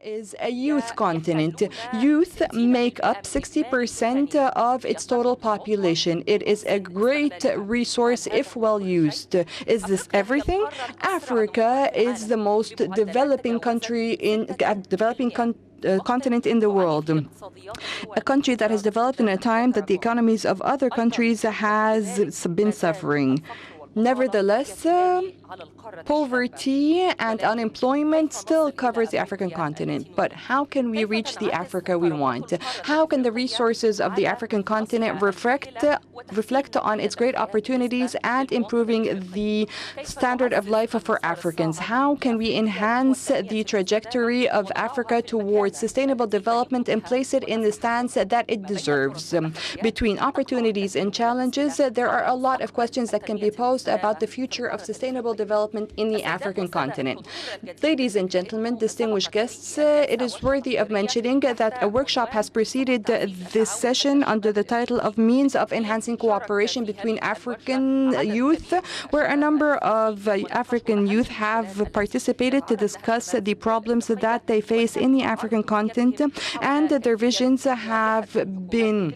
Is a youth continent. Youth make up 60% of its total population. It is a great resource if well used. Is this everything? Africa is the most developing country in continent in the world. A country that has developed in a time that the economies of other countries has been suffering. Nevertheless, poverty and unemployment still covers the African continent. But how can we reach the Africa we want? How can the resources of the African continent reflect on its great opportunities and improving the standard of life for Africans? How can we enhance the trajectory of Africa towards sustainable development and place it in the stance that it deserves? Between opportunities and challenges, there are a lot of questions that can be posed about the future of sustainable development in the African continent. Ladies and gentlemen, distinguished guests, it is worthy of mentioning that a workshop has preceded this session under the title of Means of Enhancing Cooperation between African Youth, where a number of African youth have participated to discuss the problems that they face in the African continent, and their visions have been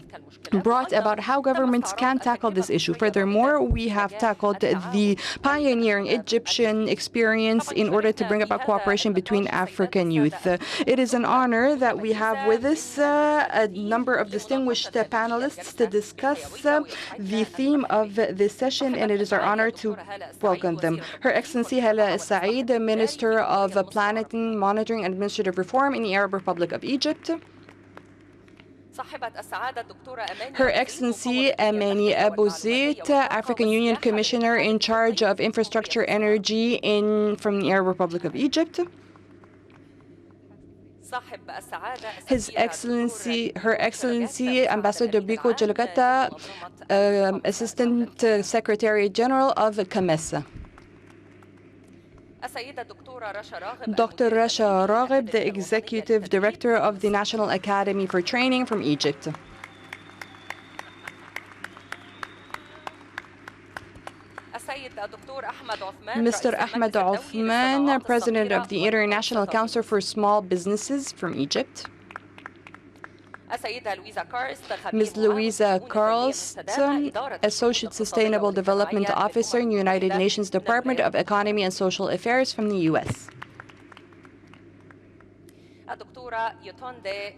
brought about how governments can tackle this issue. Furthermore, we have tackled the pioneering Egyptian experience in order to bring about cooperation between African youth. It is an honor that we have with us a number of distinguished panelists to discuss the theme of this session, and it is our honor to welcome them. Her Excellency Hala Saeed, Minister of Planning, Monitoring and Administrative Reform in the Arab Republic of Egypt. Her Excellency Amani Abu Zaid, African Union Commissioner in charge of Infrastructure Energy from the Arab Republic of Egypt. Her Excellency Ambassador Biko Jalagata, Assistant Secretary General of CAMESA. Dr. Rasha Raghib, the Executive Director of the National Academy for Training from Egypt. Mr. Ahmed Othman, President of the International Council for Small Businesses from Egypt. Ms. Louisa Karst, Associate Sustainable Development Officer in United Nations Department of Economy and Social Affairs from the U.S.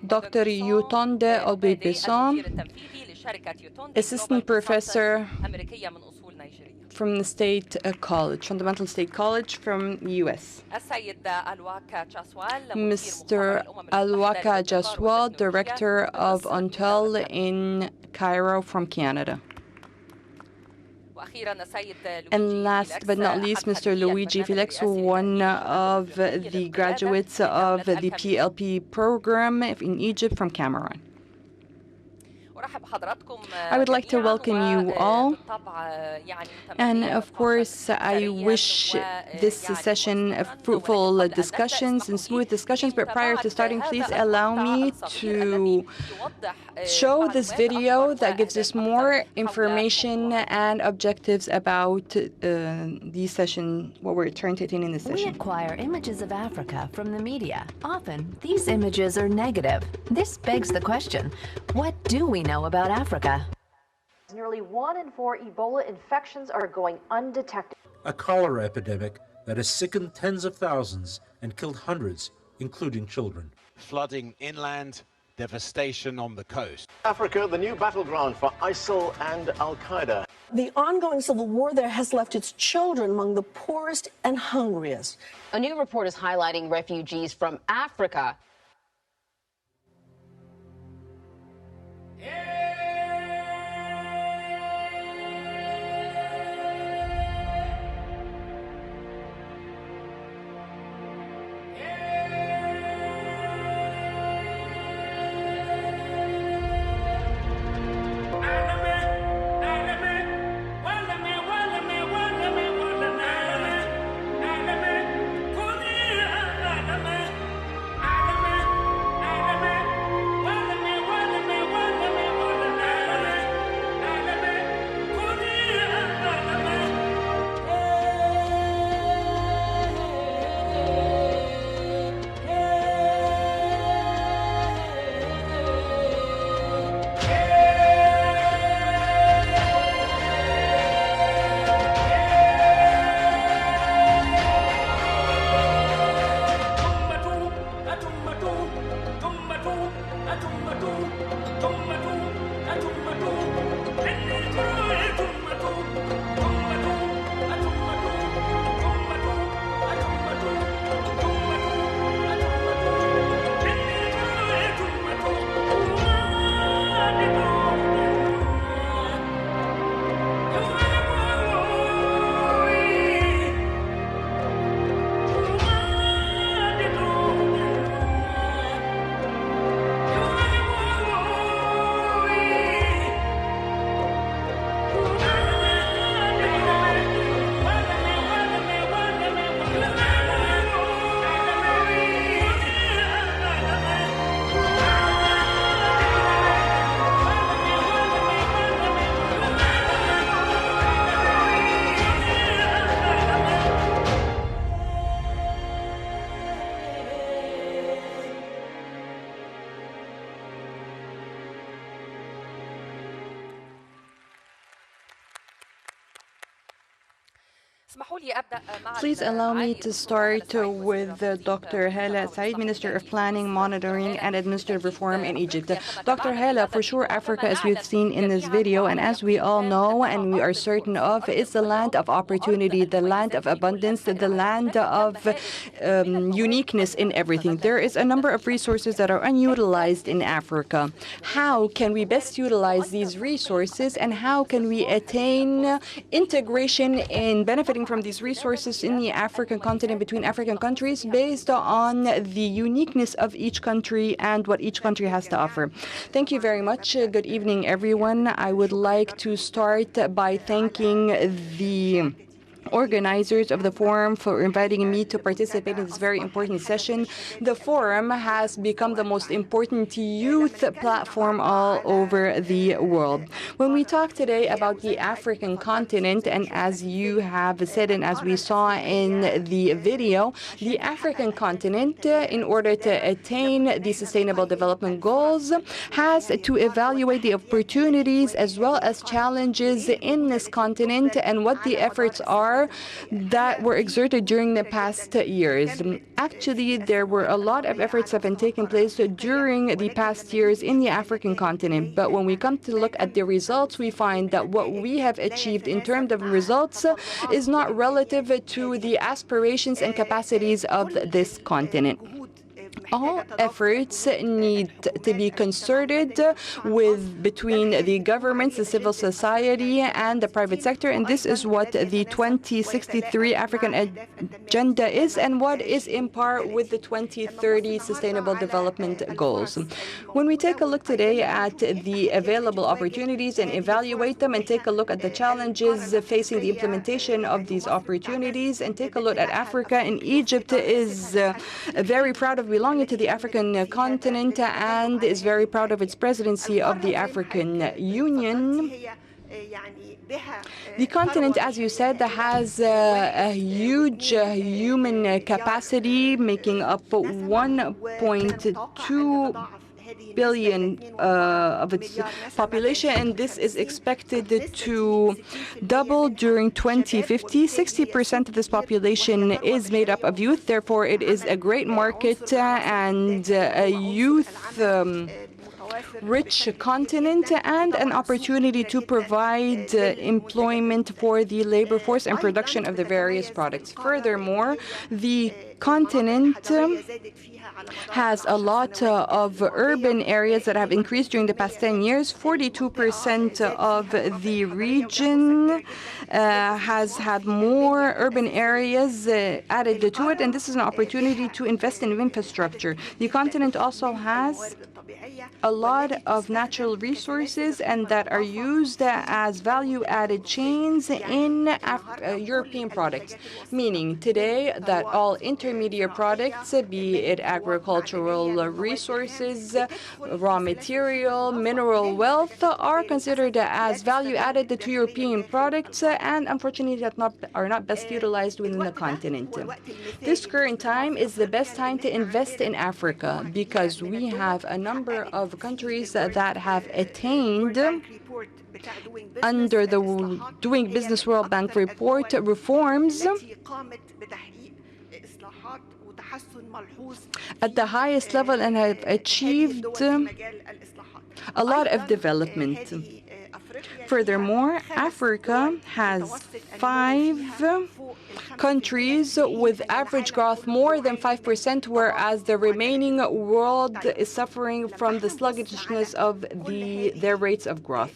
Dr. Yutonde Obibison, Assistant Professor from the State College, Fundamental State College from the U.S. Mr. Alwaka Jaswal, Director of UNTEL in Cairo from Canada. And last but not least, Mr. Luigi Felix, one of the graduates of the PLP program in Egypt from Cameroon. I would like to welcome you all, and of course I wish this session of fruitful discussions and smooth discussions, but prior to starting, please allow me to show this video that gives us more information and objectives about the session, what we're trying to attain in this session. We acquire images of Africa from the media. Often, these images are negative. This begs the question, what do we know about Africa? Nearly 1 in 4 Ebola infections are going undetected. A cholera epidemic that has sickened tens of thousands and killed hundreds, including children. Flooding inland, devastation on the coast. Africa, the new battleground for ISIL and Al-Qaeda. The ongoing civil war there has left its children among the poorest and hungriest. A new report is highlighting refugees from Africa. Please allow me to start with Dr. Hala Said, Minister of Planning, Monitoring and Administrative Reform in Egypt. Dr. Hala, for sure, Africa, as we've seen in this video, and as we all know and we are certain of, is the land of opportunity, the land of abundance, the land of uniqueness in everything. There is a number of resources that are unutilized in Africa. How can we best utilize these resources, and how can we attain integration in benefiting from these resources in the African continent between African countries based on the uniqueness of each country and what each country has to offer? Thank you very much. Good evening, everyone. I would like to start by thanking the organizers of the forum for inviting me to participate in this very important session. The forum has become the most important youth platform all over the world. When we talk today about the African continent, and as you have said and as we saw in the video, the African continent, in order to attain the Sustainable Development Goals, has to evaluate the opportunities as well as challenges in this continent and what the efforts are that were exerted during the past years. Actually, there were a lot of efforts that have been taking place during the past years in the African continent. But when we come to look at the results, we find that what we have achieved in terms of results is not relative to the aspirations and capacities of this continent. All efforts need to be concerted between the governments, the civil society, and the private sector, and this is what the 2063 African Agenda is, and what is in par with the 2030 Sustainable Development Goals. When we take a look today at the available opportunities and evaluate them, and take a look at the challenges facing the implementation of these opportunities, and take a look at Africa, and Egypt is very proud of belonging to the African continent and is very proud of its presidency of the African Union. The continent, as you said, has a huge human capacity, making up 1.2 billion of its population, and this is expected to double during 2050. 60% of this population is made up of youth. Therefore, it is a great market and a youth rich continent and an opportunity to provide employment for the labor force and production of the various products. Furthermore, the continent has a lot of urban areas that have increased during the past 10 years. 42% of the region has had more urban areas added to it, and this is an opportunity to invest in infrastructure. The continent also has a lot of natural resources and that are used as value-added chains in European products, meaning today that all intermediate products, be it agricultural resources, raw material, mineral wealth, are considered as value-added to European products and unfortunately are not best utilized within the continent. This current time is the best time to invest in Africa because we have a number of countries that have attained, under the Doing Business World Bank report, reforms at the highest level and have achieved a lot of development. Furthermore, Africa has 5 countries with average growth more than 5%, whereas the remaining world is suffering from the sluggishness of their rates of growth.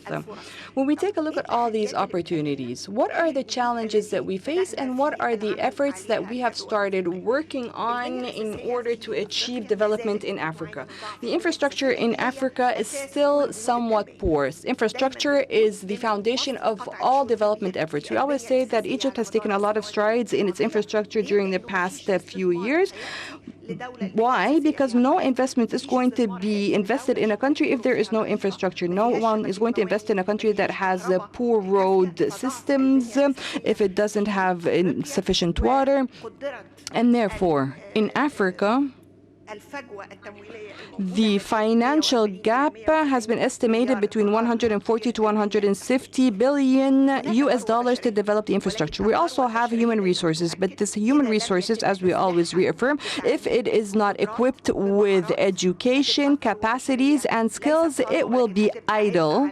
When we take a look at all these opportunities, what are the challenges that we face and what are the efforts that we have started working on in order to achieve development in Africa? The infrastructure in Africa is still somewhat poor. Infrastructure is the foundation of all development efforts. We always say that Egypt has taken a lot of strides in its infrastructure during the past few years. Why? Because no investment is going to be invested in a country if there is no infrastructure. No one is going to invest in a country that has poor road systems, if it doesn't have sufficient water. And therefore, in Africa, The financial gap has been estimated between 140 to 150 billion US dollars to develop the infrastructure. We also have human resources, but this human resources, as we always reaffirm, if it is not equipped with education, capacities, and skills, it will be idle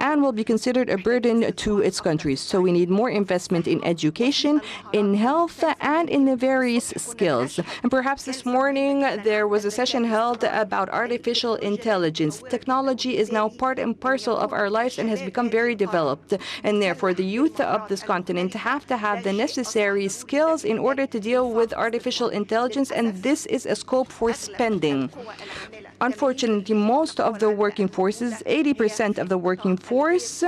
and will be considered a burden to its countries. So we need more investment in education, in health, and in the various skills. And perhaps this morning there was a session held about artificial intelligence. Technology is now part and parcel of our lives and has become very developed. And therefore, the youth of this continent have to have the necessary skills in order to deal with artificial intelligence, and this is a scope for spending. Unfortunately, most of the working forces, 80% of the working force,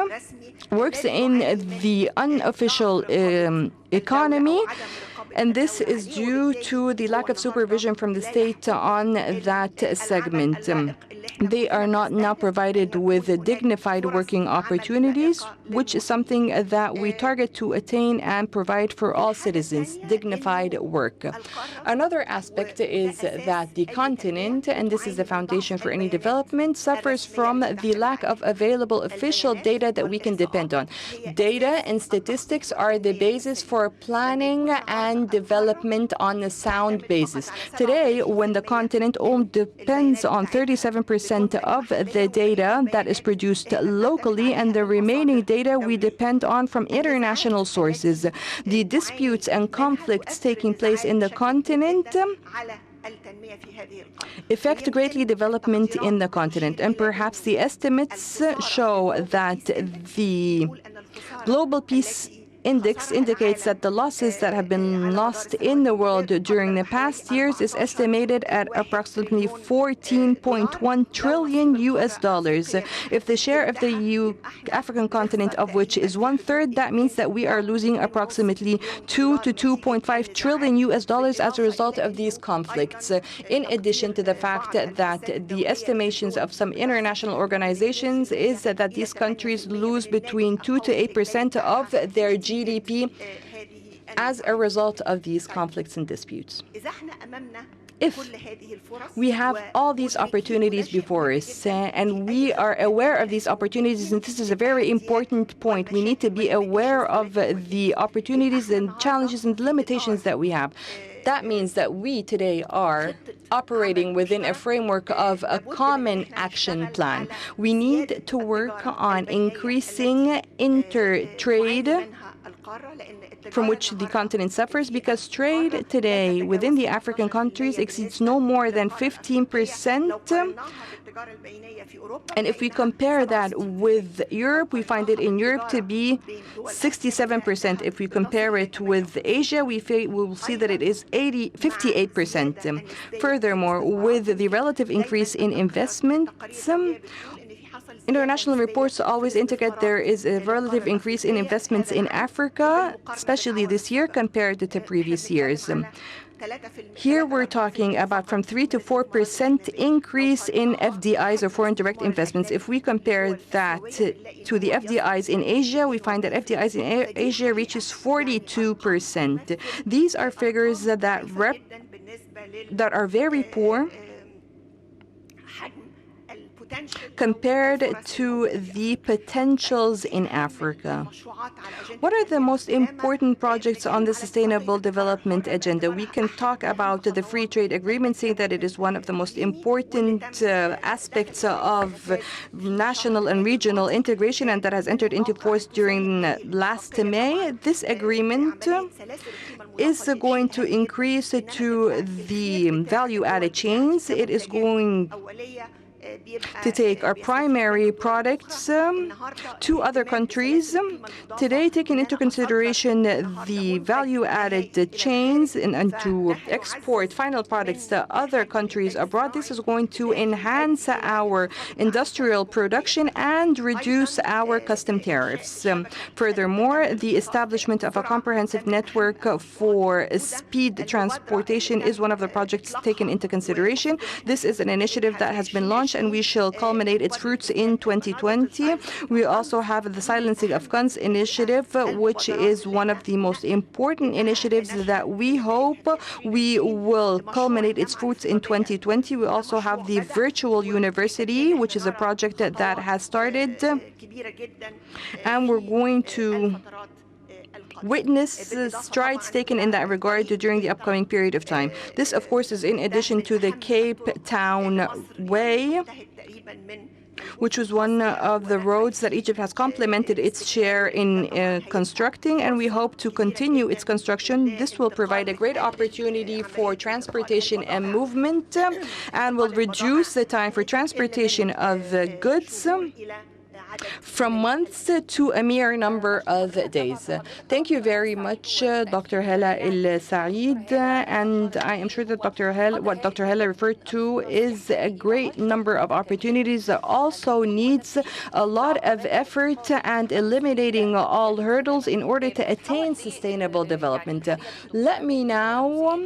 works in the unofficial economy, and this is due to the lack of supervision from the state on that segment. They are not now provided with dignified working opportunities, which is something that we target to attain and provide for all citizens, dignified work. Another aspect is that the continent, and this is the foundation for any development, suffers from the lack of available official data that we can depend on. Data and statistics are the basis for planning and development on a sound basis. Today, when the continent only depends on 37% of the data that is produced locally, and the remaining data we depend on from international sources. The disputes and conflicts taking place in the continent affect greatly development in the continent, and perhaps the estimates show that the Global Peace Index indicates that the losses that have been lost in the world during the past years is estimated at approximately 14.1 trillion US dollars. If the share of the African continent of which is 1/3, that means that we are losing approximately 2 to 2.5 trillion US dollars as a result of these conflicts. In addition to the fact that the estimations of some international organizations is that these countries lose between 2 to 8% of their GDP as a result of these conflicts and disputes. If we have all these opportunities before us and we are aware of these opportunities, and this is a very important point, we need to be aware of the opportunities and challenges and limitations that we have. That means that we today are operating within a framework of a common action plan. We need to work on increasing intertrade, from which the continent suffers, because trade today within the African countries exceeds no more than 15%. And if we compare that with Europe, we find it in Europe to be 67%. If we compare it with Asia, we will see that it is 58%. Furthermore, with the relative increase in investments, international reports always indicate there is a relative increase in investments in Africa, especially this year compared to previous years. Here we're talking about from 3 to 4% increase in FDIs, or foreign direct investments. If we compare that to the FDIs in Asia, we find that FDIs in Asia reaches 42%. These are figures that are very poor compared to the potentials in Africa. What are the most important projects on the Sustainable Development Agenda? We can talk about the Free Trade Agreement, saying that it is one of the most important aspects of national and regional integration, and that has entered into force during last May. This agreement is going to increase to the value-added chains. It is going to take our primary products to other countries. Today, taking into consideration the value-added chains and to export final products to other countries abroad, this is going to enhance our industrial production and reduce our custom tariffs. Furthermore, the establishment of a comprehensive network for speed transportation is one of the projects taken into consideration. This is an initiative that has been launched, and we we shall culminate its fruits in 2020. We also have the Silencing of Guns initiative, which is one of the most important initiatives that we hope we will culminate its fruits in 2020. We also have the virtual university, which is a project that has started, and we're going to witness strides taken in that regard during the upcoming period of time. This, of course, is in addition to the Cape Town Way, which was one of the roads that Egypt has complemented its share in constructing, and we hope to continue its construction. This will provide a great opportunity for transportation and movement and will reduce the time for transportation of goods from months to a mere number of days. Thank you very much, Dr. Hala El Saeed. And I am sure that what Dr. Hala referred to is a great number of opportunities that also needs a lot of effort and eliminating all hurdles in order to attain sustainable development. Let me now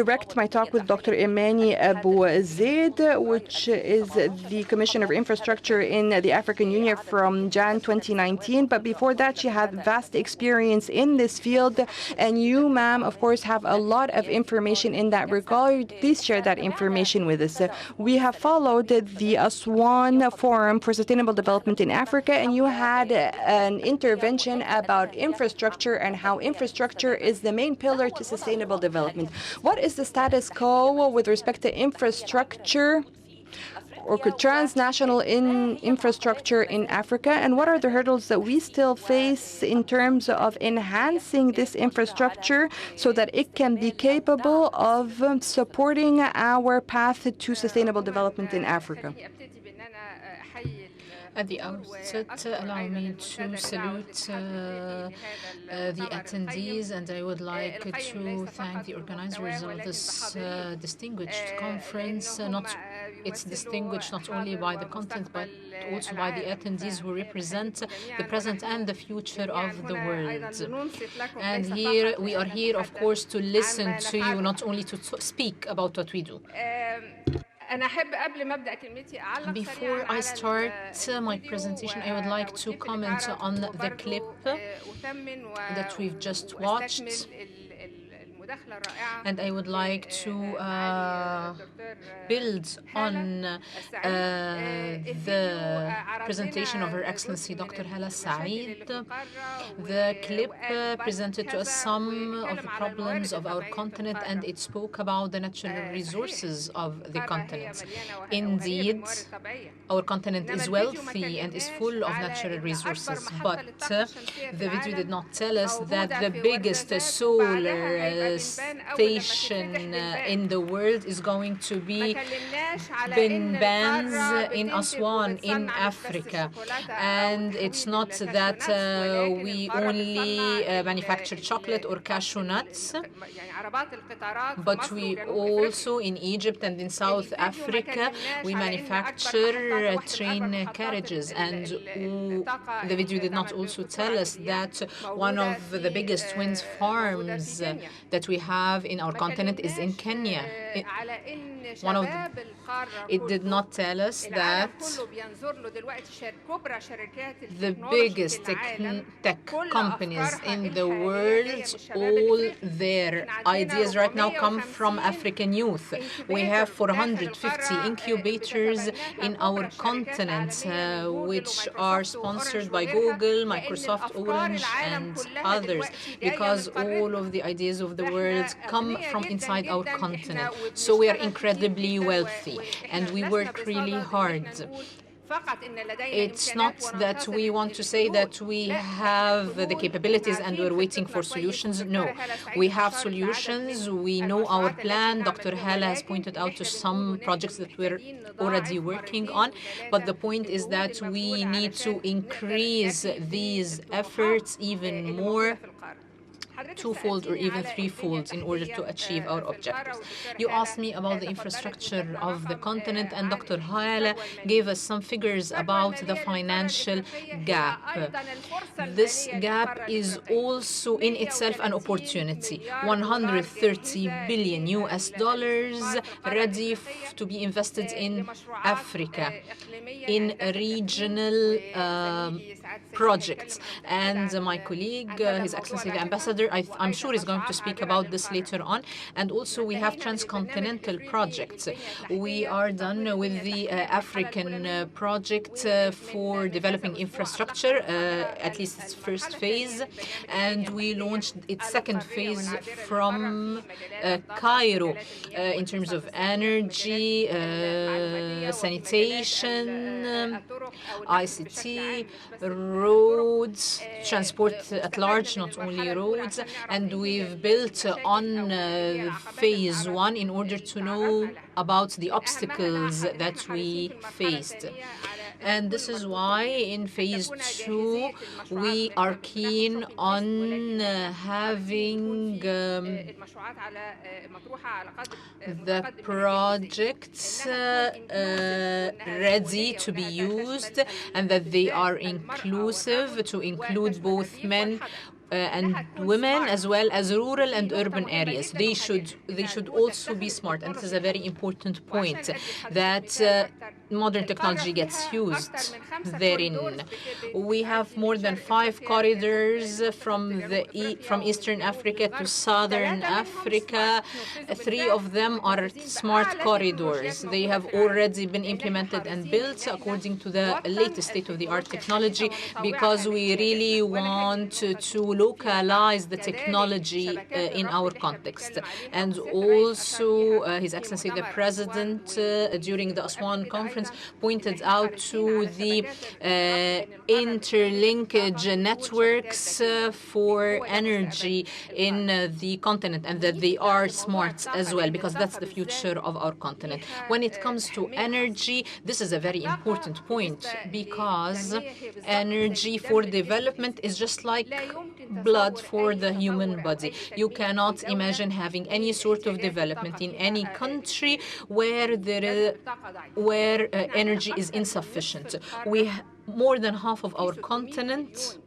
direct my talk with Dr. Imani Abu Zaid, which is the Commissioner of Infrastructure in the African Union from Jan 2019. But before that, she had vast experience in this field. And you, ma'am, of course, have a lot of information in that regard. Please share that information with us. We have followed the Aswan Forum for Sustainable Development in Africa, and you had an intervention about infrastructure and how infrastructure is the main pillar to sustainable development. What is the status quo with respect to infrastructure or transnational infrastructure in Africa, and what are the hurdles that we still face in terms of enhancing this infrastructure so that it can be capable of supporting our path to sustainable development in Africa? At the outset, allow me to salute the attendees, and I would like to thank the organizers of this distinguished conference. It's distinguished not only by the content, but also by the attendees who represent the present and the future of the world. And here we are here, of course, to listen to you, not only to speak about what we do. Before I start my presentation, I would like to comment on the clip that we've just watched. And I would like to build on the presentation of Her Excellency Dr. Hala Saeed. The clip presented to us some of the problems of our continent, and it spoke about the natural resources of the continent. Indeed, our continent is wealthy and is full of natural resources, but the video did not tell us that the biggest solar station in the world is going to be Bin Banz in Aswan in Africa. And it's not that we only manufacture chocolate or cashew nuts, but we also in Egypt and in South Africa we manufacture train carriages. And the video did not also tell us that one of the biggest wind farms that we have in our continent is in Kenya. It did not tell us that the biggest tech companies in the world, all their ideas right now come from African youth. We have 450 incubators in our continent, which are sponsored by Google, Microsoft, Orange, and others, because all of the ideas of the world come from inside our continent. So we are incredibly wealthy, and we work really hard. It's not that we want to say that we have the capabilities and we're waiting for solutions. No, we have solutions. We know our plan. Dr. Hala has pointed out to some projects that we're already working on. But the point is that we need to increase these efforts even more twofold or even threefold in order to achieve our objectives. You asked me about the infrastructure of the continent, and Dr. Hala gave us some figures about the financial gap. This gap is also in itself an opportunity. 130 billion US dollars ready to be invested in Africa, in regional projects. And my colleague, His Excellency the Ambassador, I'm sure is going to speak about this later on. And also we have transcontinental projects. We are done with the African project for developing infrastructure, at least its first phase. And we launched its second phase from Cairo in terms of energy, sanitation, ICT, roads, transport at large, not only roads. And we've built on phase one in order to know about the obstacles that we faced. And this is why in phase two, we are keen on having the projects ready to be used, and that they are inclusive, to include both men and women, as well as rural and urban areas. They should also be smart, and this is a very important point, that modern technology gets used therein. We have more than 5 corridors from Eastern Africa to Southern Africa. 3 of them are smart corridors. They have already been implemented and built according to the latest state-of-the-art technology, because we really want to localize the technology in our context. And also, His Excellency the President, during the Aswan conference, pointed out to the interlinkage networks for energy in the continent, and that they are smart as well, because that's the future of our continent. When it comes to energy, this is a very important point, because energy for development is just like blood for the human body. You cannot imagine having any sort of development in any country where energy is insufficient. More than half of our continent,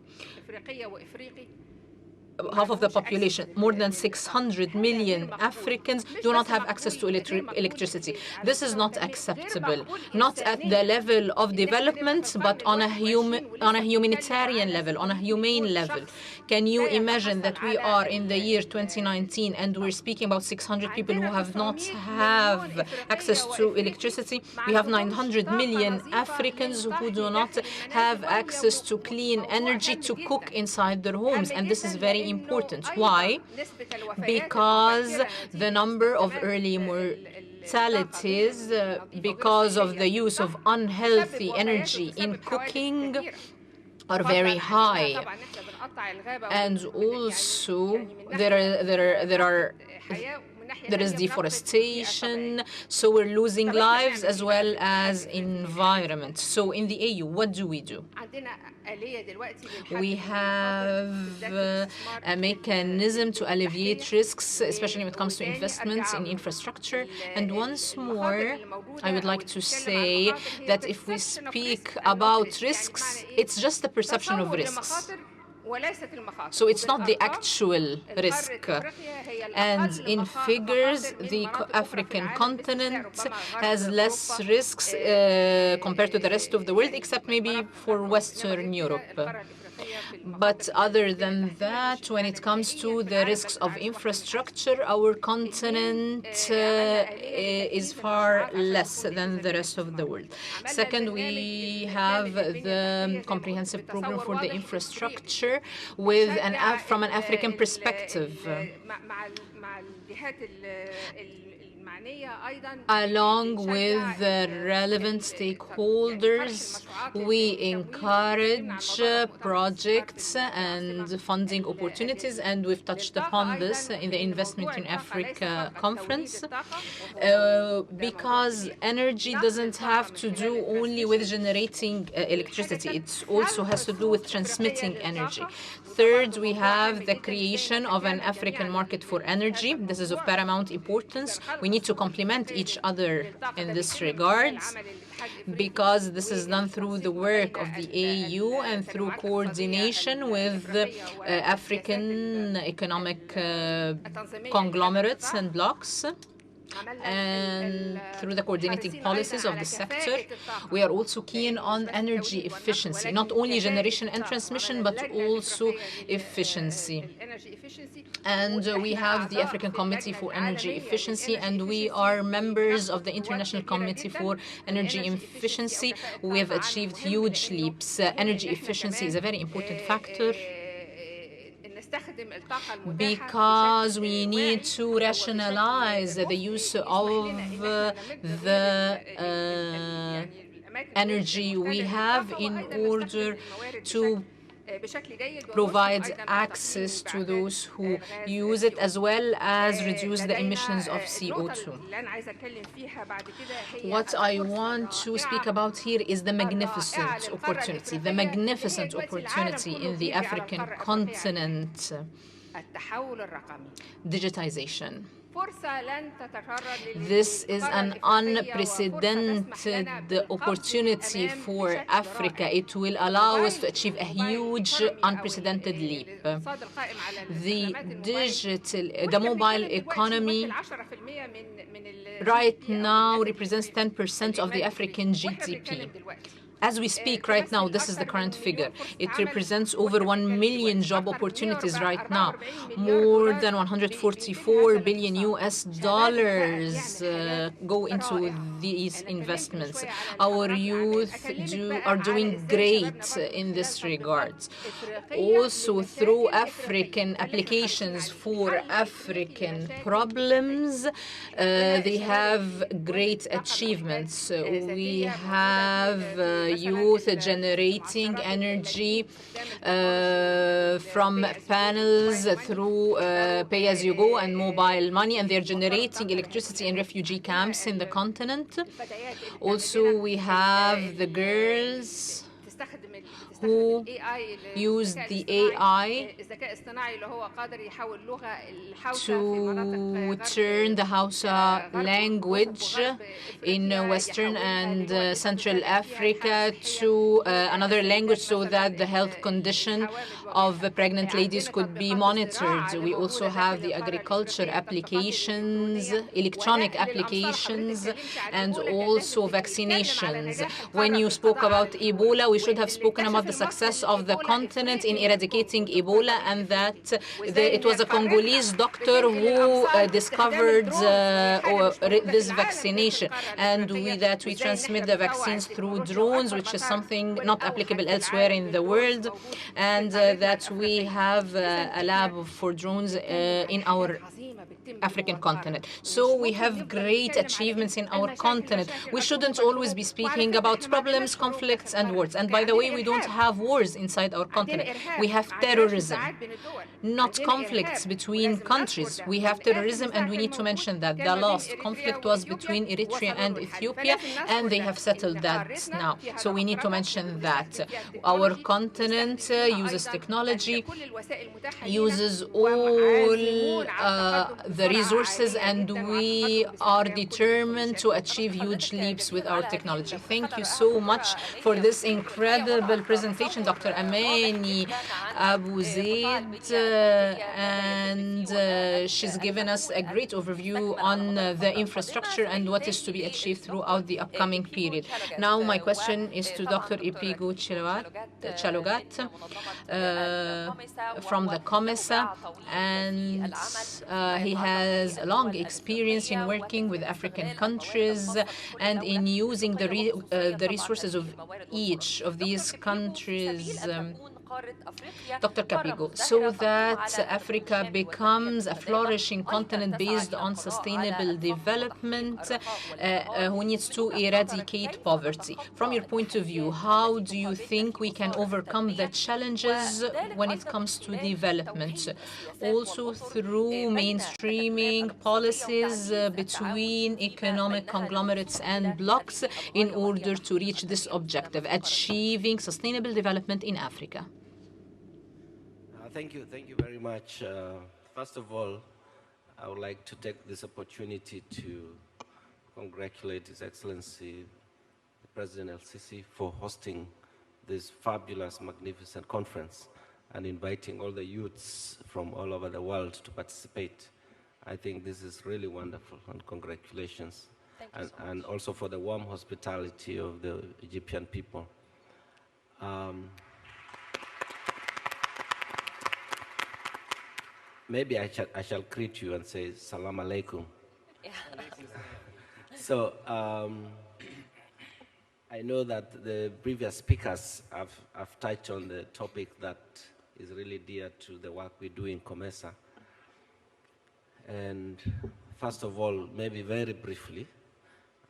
half of the population, more than 600 million Africans, do not have access to electricity. This is not acceptable, not at the level of development, but on a humanitarian level, on a humane level. Can you imagine that we are in the year 2019 and we're speaking about 600 people who have access to electricity? We have 900 million Africans who do not have access to clean energy to cook inside their homes, and this is very important. Why? Because the number of early mortalities because of the use of unhealthy energy in cooking are very high. And also there is deforestation, so we're losing lives as well as environment. So in the AU, what do? We have a mechanism to alleviate risks, especially when it comes to investments in infrastructure. And once more, I would like to say that if we speak about risks, it's just the perception of risks. So it's not the actual risk. And in figures, the African continent has less risks compared to the rest of the world, except maybe for Western Europe. But other than that, when it comes to the risks of infrastructure, our continent is far less than the rest of the world. Second, we have the comprehensive program for the infrastructure from an African perspective. Along with the relevant stakeholders, we encourage projects and funding opportunities, and we've touched upon this in the Investment in Africa conference, because energy doesn't have to do only with generating electricity. It also has to do with transmitting energy. Third, we have the creation of an African market for energy. This is of paramount importance. We need to complement each other in this regard, because this is done through the work of the AU and through coordination with African economic conglomerates and blocs, and through the coordinating policies of the sector. We are also keen on energy efficiency, not only generation and transmission, but also efficiency. And we have the African Committee for Energy Efficiency, and we are members of the International Committee for Energy Efficiency. We have achieved huge leaps. Energy efficiency is a very important factor, because we need to rationalize the use of the energy we have in order to provide access to those who use it, as well as reduce the emissions of CO2. What I want to speak about here is the magnificent opportunity in the African continent: digitization. This is an unprecedented opportunity for Africa. It will allow us to achieve a huge, unprecedented leap. The mobile economy right now represents 10% of the African GDP. As we speak right now, this is the current figure. It represents over 1 million job opportunities right now. More than 144 billion US dollars go into these investments. Our youth are doing great in this regard. Also, through African applications for African problems, they have great achievements. We have youth generating energy from panels through pay-as-you-go and mobile money, and they're generating electricity in refugee camps in the continent. Also, we have the girls who use the AI to turn the Hausa language in Western and Central Africa to another language, so that the health condition of pregnant ladies could be monitored. We also have the agriculture applications, electronic applications, and also vaccinations. When you spoke about Ebola, we should have spoken about the success of the continent in eradicating Ebola, and that it was a Congolese doctor who discovered this vaccination, and that we transmit the vaccines through drones, which is something not applicable elsewhere in the world, and that we have a lab for drones in our African continent. So we have great achievements in our continent. We shouldn't always be speaking about problems, conflicts, and wars. And by the way, we don't have wars inside our continent. We have terrorism, not conflicts between countries. We have terrorism, and we need to mention that. The last conflict was between Eritrea and Ethiopia, and they have settled that now. So we need to mention that. Our continent uses technology, uses all the resources, and we are determined to achieve huge leaps with our technology. Thank you so much for this incredible presentation, Dr. Amani Abu Zaid, and she's given us a great overview on the infrastructure and what is to be achieved throughout the upcoming period. Now my question is to Dr. Ipigo Chalogat from the COMESA, and he has a long experience in working with African countries and in using the resources of each of these countries Dr. Capigo, so that Africa becomes a flourishing continent based on sustainable development who needs to eradicate poverty. From your point of view, how do you think we can overcome the challenges when it comes to development? Also through mainstreaming policies between economic conglomerates and blocs in order to reach this objective, achieving sustainable development in Africa. Thank you very much. First of all, I would like to take this opportunity to congratulate His Excellency, the President El-Sisi, for hosting this fabulous, magnificent conference and inviting all the youths from all over the world to participate. I think this is really wonderful, and congratulations. And also for the warm hospitality of the Egyptian people. Maybe I shall greet you and say salam alaikum. Yeah. So I know that the previous speakers have touched on the topic that is really dear to the work we do in COMESA. And first of all, maybe very briefly,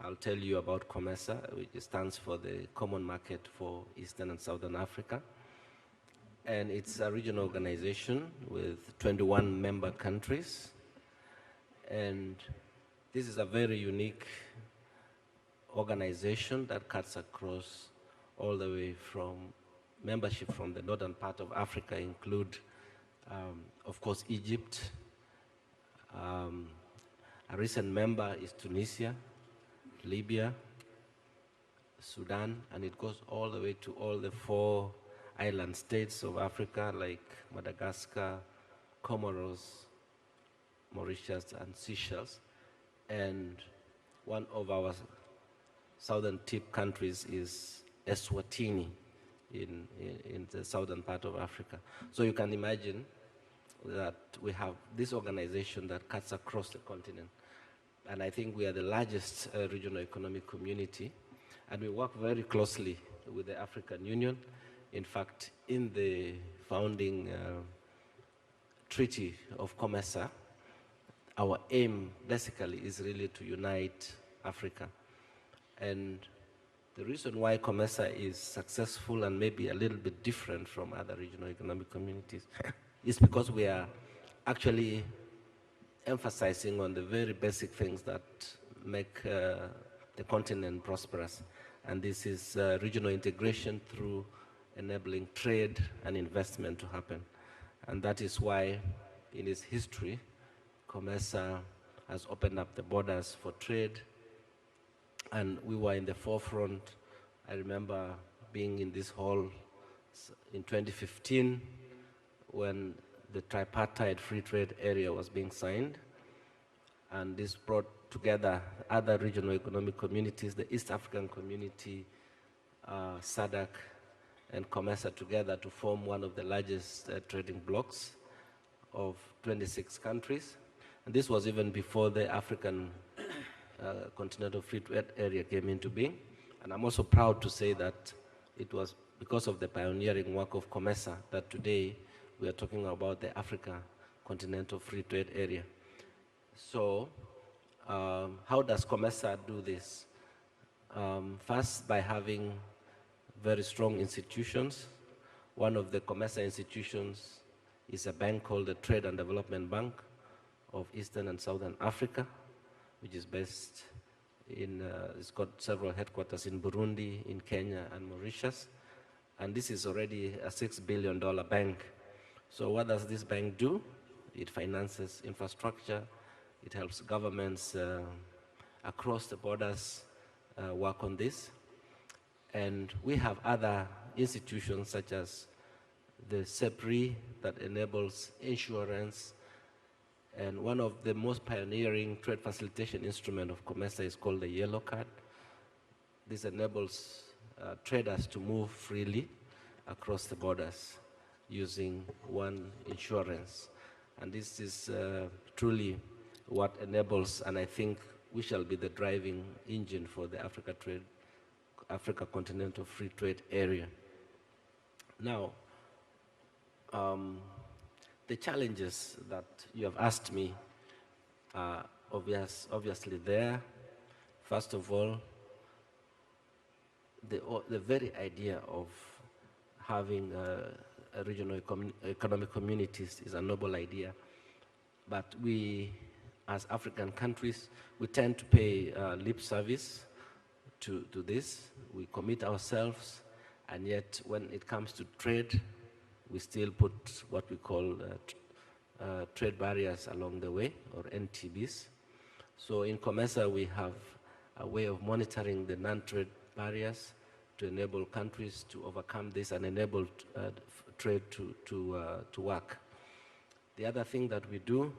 I'll tell you about COMESA, which stands for the Common Market for Eastern and Southern Africa. And it's a regional organization with 21 member countries. And this is a very unique organization that cuts across all the way from membership from the northern part of Africa, include, of course, Egypt. A recent member is Tunisia, Libya, Sudan, and it goes all the way to all the 4 island states of Africa, like Madagascar, Comoros, Mauritius, and Seychelles. And one of our southern tip countries is Eswatini in the southern part of Africa. So you can imagine that we have this organization that cuts across the continent. And I think we are the largest regional economic community, and we work very closely with the African Union. In fact, in the founding treaty of COMESA, our aim basically is really to unite Africa. And the reason why COMESA is successful and maybe a little bit different from other regional economic communities is because we are actually emphasizing on the very basic things that make the continent prosperous. And this is regional integration through enabling trade and investment to happen. And that is why, in its history, COMESA has opened up the borders for trade, and we were in the forefront. I remember being in this hall in 2015 when the tripartite free trade area was being signed, and this brought together other regional economic communities, the East African Community, SADC, and COMESA together to form one of the largest trading blocs of 26 countries. And this was even before the African Continental Free Trade Area came into being. And I'm also proud to say that it was because of the pioneering work of COMESA that today we are talking about the Africa Continental Free Trade Area. So how does COMESA do this? First, by having very strong institutions. One of the COMESA institutions is a bank called the Trade and Development Bank of Eastern and Southern Africa, which is based in, it's got several headquarters in Burundi, in Kenya, and Mauritius. And this is already a $6 billion bank. So what does this bank do? It finances infrastructure. It helps governments across the borders work on this. And we have other institutions such as the CEPRI that enables insurance. And one of the most pioneering trade facilitation instrument of COMESA is called the Yellow Card. This enables traders to move freely across the borders using one insurance. And this is truly what enables, and I think we shall be the driving engine for the Africa Continental Free Trade Area. Now, The challenges that you have asked me are obviously there. First of all, the very idea of having regional economic communities is a noble idea, but we, as African countries, we tend to pay lip service to this. We commit ourselves, and yet when it comes to trade, we still put what we call trade barriers along the way, or NTBs. So in COMESA, we have a way of monitoring the non-trade barriers to enable countries to overcome this and enable trade to work. The other thing that we do,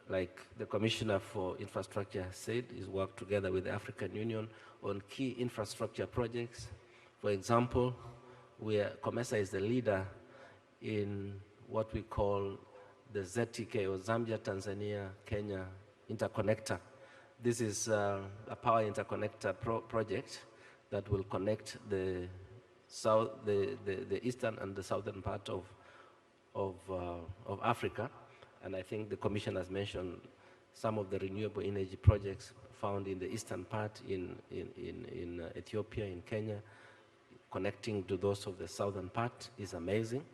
like the Commissioner for Infrastructure said, is work together with the African Union on key infrastructure projects. For example, COMESA is the leader in what we call the ZTK, or Zambia, Tanzania, Kenya interconnector. This is a power interconnector project that will connect the eastern and the southern part of Africa. And I think the Commission has mentioned some of the renewable energy projects found in the eastern part in Ethiopia, in Kenya, connecting to those of the southern part is amazing.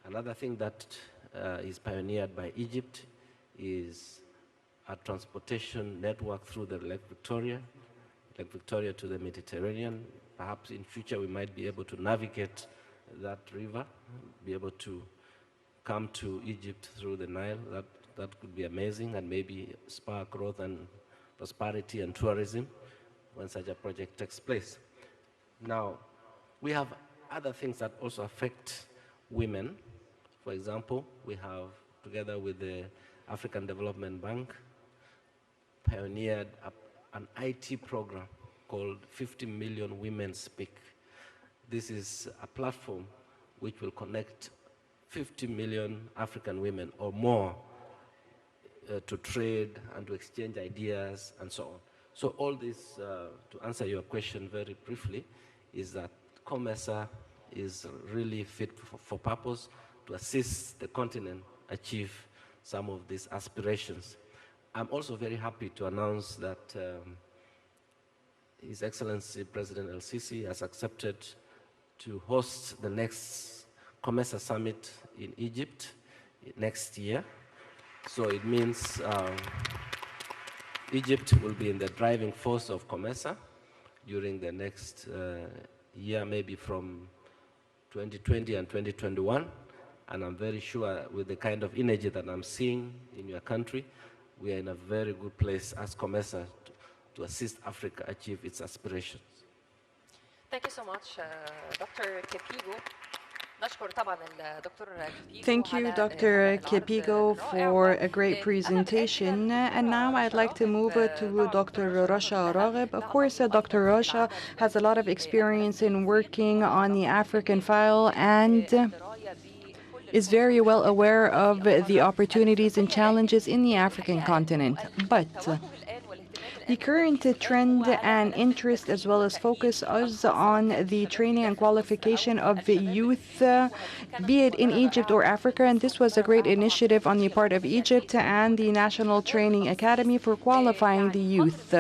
Another thing that is pioneered by Egypt is a transportation network through the Lake Victoria to the Mediterranean. Perhaps in future we might be able to navigate that river, be able to come to Egypt through the Nile. That could be amazing, and maybe spur growth and prosperity and tourism when such a project takes place. Now, we have other things that also affect women. For example, we have, together with the African Development Bank, pioneered an IT program called 50 Million Women Speak. This is a platform which will connect 50 million African women or more to trade and to exchange ideas and so on. So all this, to answer your question very briefly, is that COMESA is really fit for purpose to assist the continent achieve some of these aspirations. I'm also very happy to announce that His Excellency President El-Sisi has accepted to host the next COMESA summit in Egypt next year. So it means Egypt will be in the driving force of COMESA during the next year, maybe from 2020 and 2021. And I'm very sure with the kind of energy that I'm seeing in your country, we are in a very good place as COMESA to assist Africa achieve its aspirations. Thank you so much, Dr. Kepigo. Thank you, Dr. Kepigo, for a great presentation. And now I'd like to move to Dr. Rasha Raghib. Of course, Dr. Rasha has a lot of experience in working on the African file and is very well aware of the opportunities and challenges in the African continent. But the current trend and interest, as well as focus, is on the training and qualification of youth, be it in Egypt or Africa. And this was a great initiative on the part of Egypt and the National Training Academy for qualifying the youth.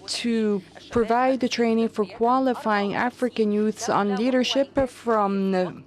To provide the training for qualifying African youths on leadership from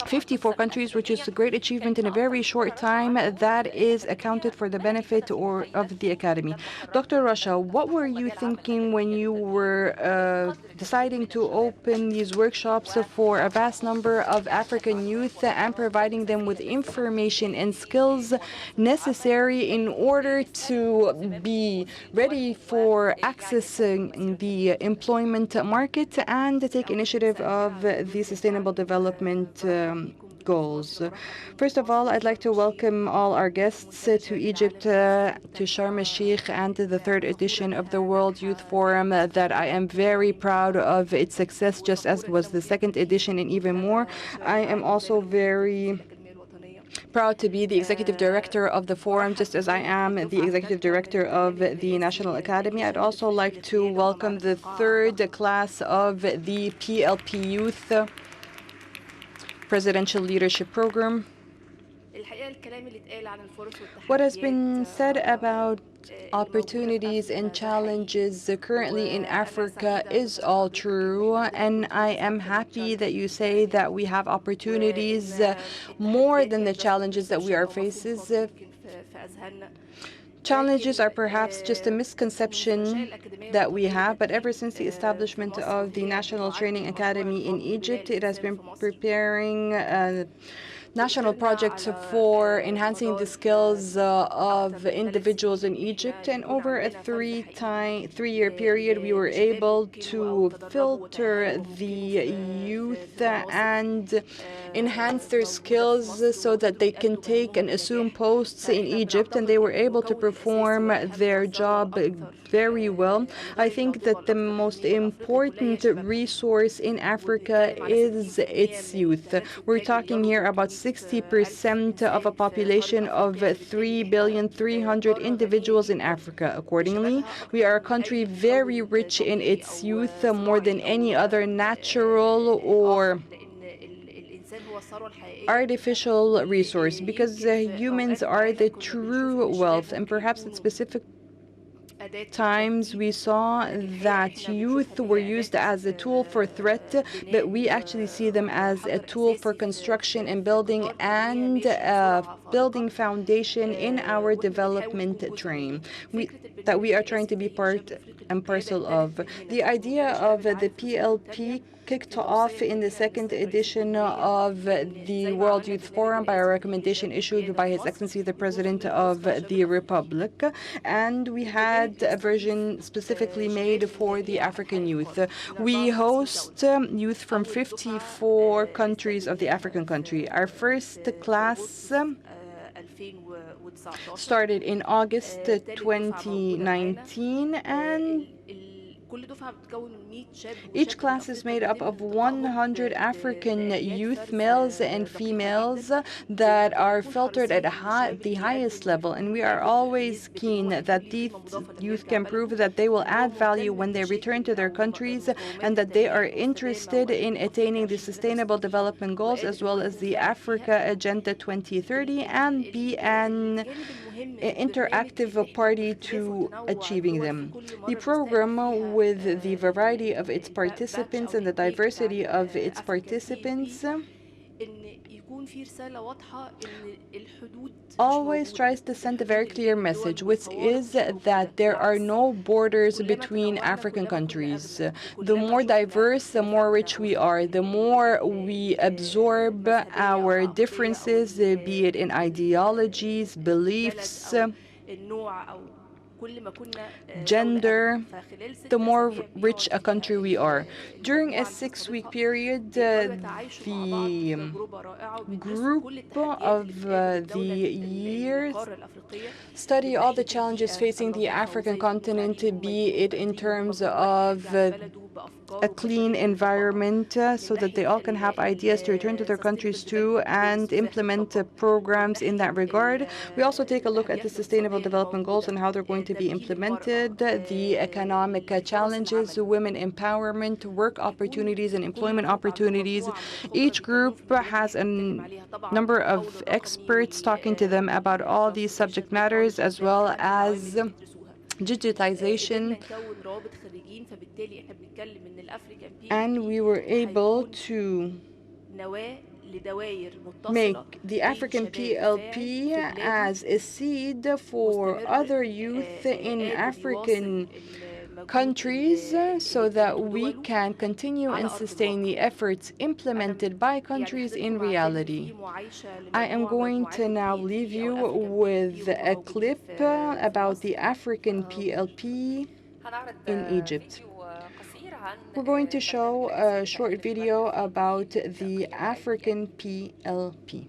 54 countries, which is a great achievement in a very short time, that is accounted for the benefit of the academy. Dr. Rasha, what were you thinking when you were deciding to open these workshops for a vast number of African youth and providing them with information and skills necessary in order to be ready for accessing the employment market and take initiative of the sustainable development goals? First of all, I'd like to welcome all our guests to Egypt, to Sharm el-Sheikh, and to the third edition of the World Youth Forum that I am very proud of its success, just as was the second edition and even more. I am also very proud to be the executive director of the forum, just as I am the executive director of the National Academy. I'd also like to welcome the third class of the PLP Youth. presidential leadership program. What has been said about opportunities and challenges currently in Africa is all true, and I am happy that you say that we have opportunities more than the challenges that we are facing. Challenges are perhaps just a misconception that we have, but ever since the establishment of the National Training Academy in Egypt, it has been preparing national projects for enhancing the skills of individuals in Egypt. And over a three-year period, we were able to filter the youth and enhance their skills so that they can take and assume posts in Egypt, and they were able to perform their job very well. I think that the most important resource in Africa is its youth. We're talking here about 60% of a population of 3,300,000,000 individuals in Africa. Accordingly, we are a country very rich in its youth, more than any other natural or artificial resource, because humans are the true wealth. And perhaps at specific times we saw that youth were used as a tool for threat, but we actually see them as a tool for construction and building building foundation in our development train that we are trying to be part and parcel of. The idea of the PLP kicked off in the second edition of the World Youth Forum by a recommendation issued by His Excellency the President of the Republic, and we had a version specifically made for the African youth. We host youth from 54 countries of the African country. Our first class started in August 2019, and each class is made up of 100 African youth, males and females, that are filtered at the highest level. And we are always keen that these youth can prove that they will add value when they return to their countries, and that they are interested in attaining the Sustainable Development Goals as well as the Africa Agenda 2030, and be an interactive party to achieving them. The program, with the variety of its participants and the diversity of its participants, always tries to send a very clear message, which is that there are no borders between African countries. The more diverse, the more rich we are, the more we absorb our differences, be it in ideologies, beliefs, gender, the more rich a country we are. During a 6-week period, the group of the years study all the challenges facing the African continent, be it in terms of a clean environment, so that they all can have ideas to return to their countries too and implement programs in that regard. We also take a look at the Sustainable Development Goals and how they're going to be implemented, the economic challenges, women empowerment, work opportunities and employment opportunities. Each group has a number of experts talking to them about all these subject matters, as well as digitization, and we were able to make the African PLP as a seed for other youth in African countries, so that we can continue and sustain the efforts implemented by countries in reality. I am going to now leave you with a clip about the African PLP in Egypt. We're going to show a short video about the African PLP.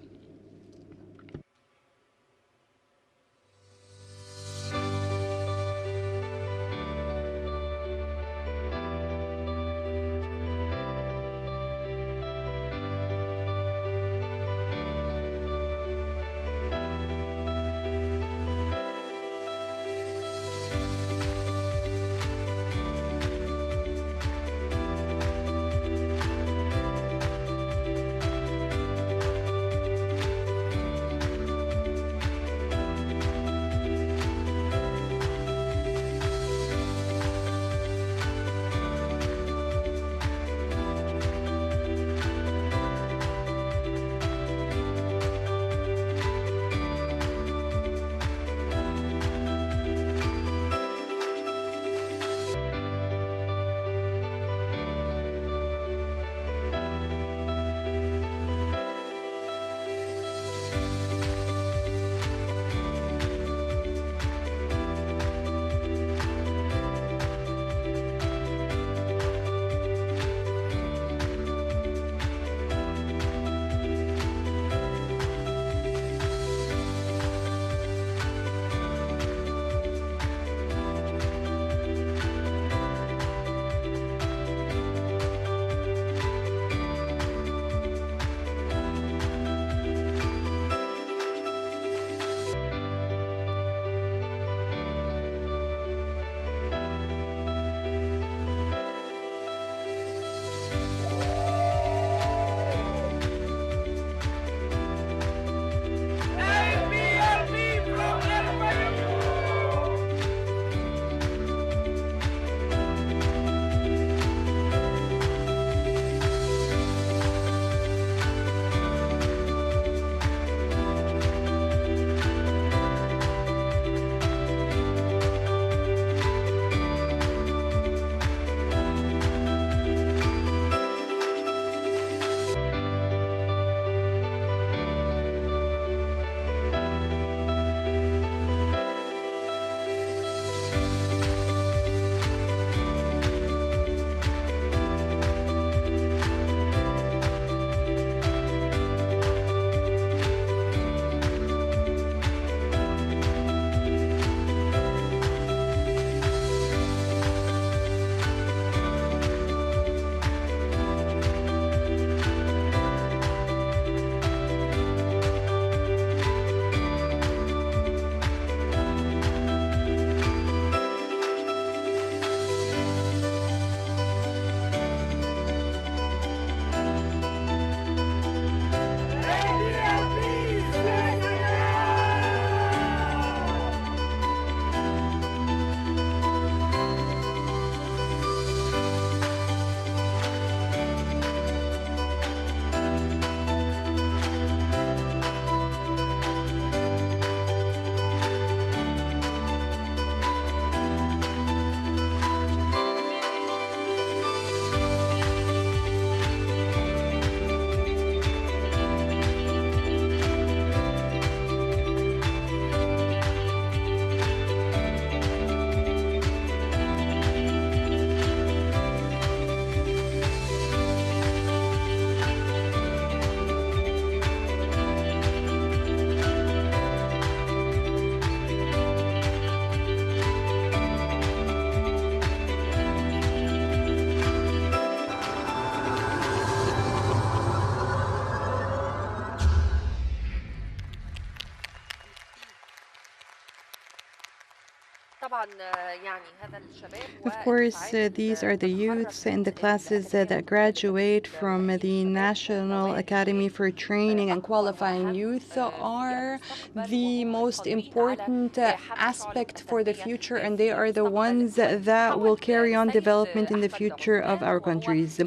Of course, these are the youths in the classes that graduate from the National Academy for Training and Qualifying Youth are the most important aspect for the future, and they are the ones that will carry on development in the future of our countries.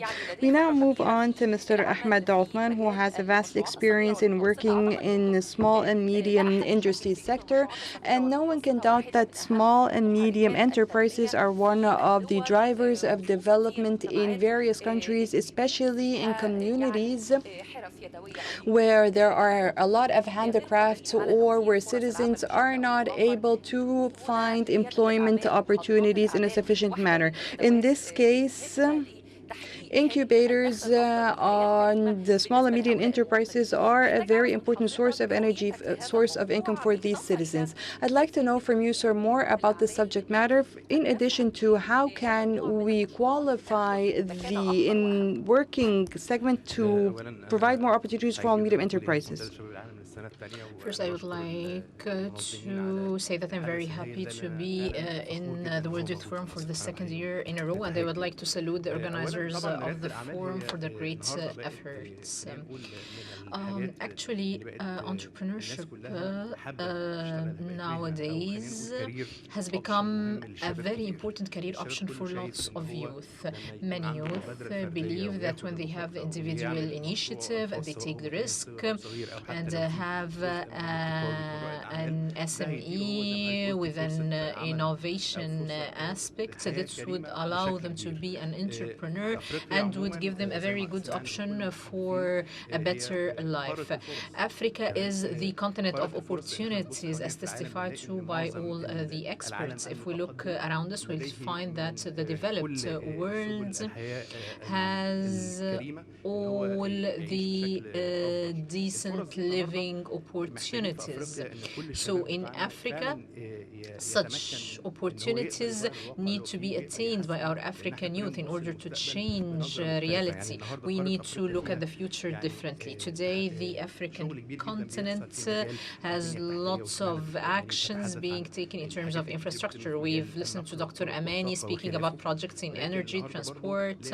We now move on to Mr. Ahmed Othman, who has a vast experience in working in the small and medium industry sector, and no one can doubt that small and medium enterprises are one of the drivers of development in various countries, especially in communities where there are a lot of handicrafts or where citizens are not able to find employment opportunities in a sufficient manner. In this case, incubators on the small and medium enterprises are a very important source of energy, source of income for these citizens. I'd like to know from you, sir, more about the subject matter, in addition to how can we qualify the working segment to provide more opportunities for small and medium enterprises. First, I would like to say that I'm very happy to be in the World Youth Forum for the second year in a row, and I would like to salute the organizers of the forum for their great efforts. Actually, entrepreneurship nowadays has become a very important career option for lots of youth. Many youth believe that when they have individual initiative and they take the risk and have an SME with an innovation aspect, that would allow them to be an entrepreneur and would give them a very good option for a better life. Africa is the continent of opportunities, as testified to by all the experts. If we look around us, we'll find that the developed world has all the decent living opportunities. So in Africa, such opportunities need to be attained by our African youth in order to change reality. We need to look at the future differently. Today, the African continent has lots of actions being taken in terms of infrastructure. We've listened to Dr. Amani speaking about projects in energy, transport,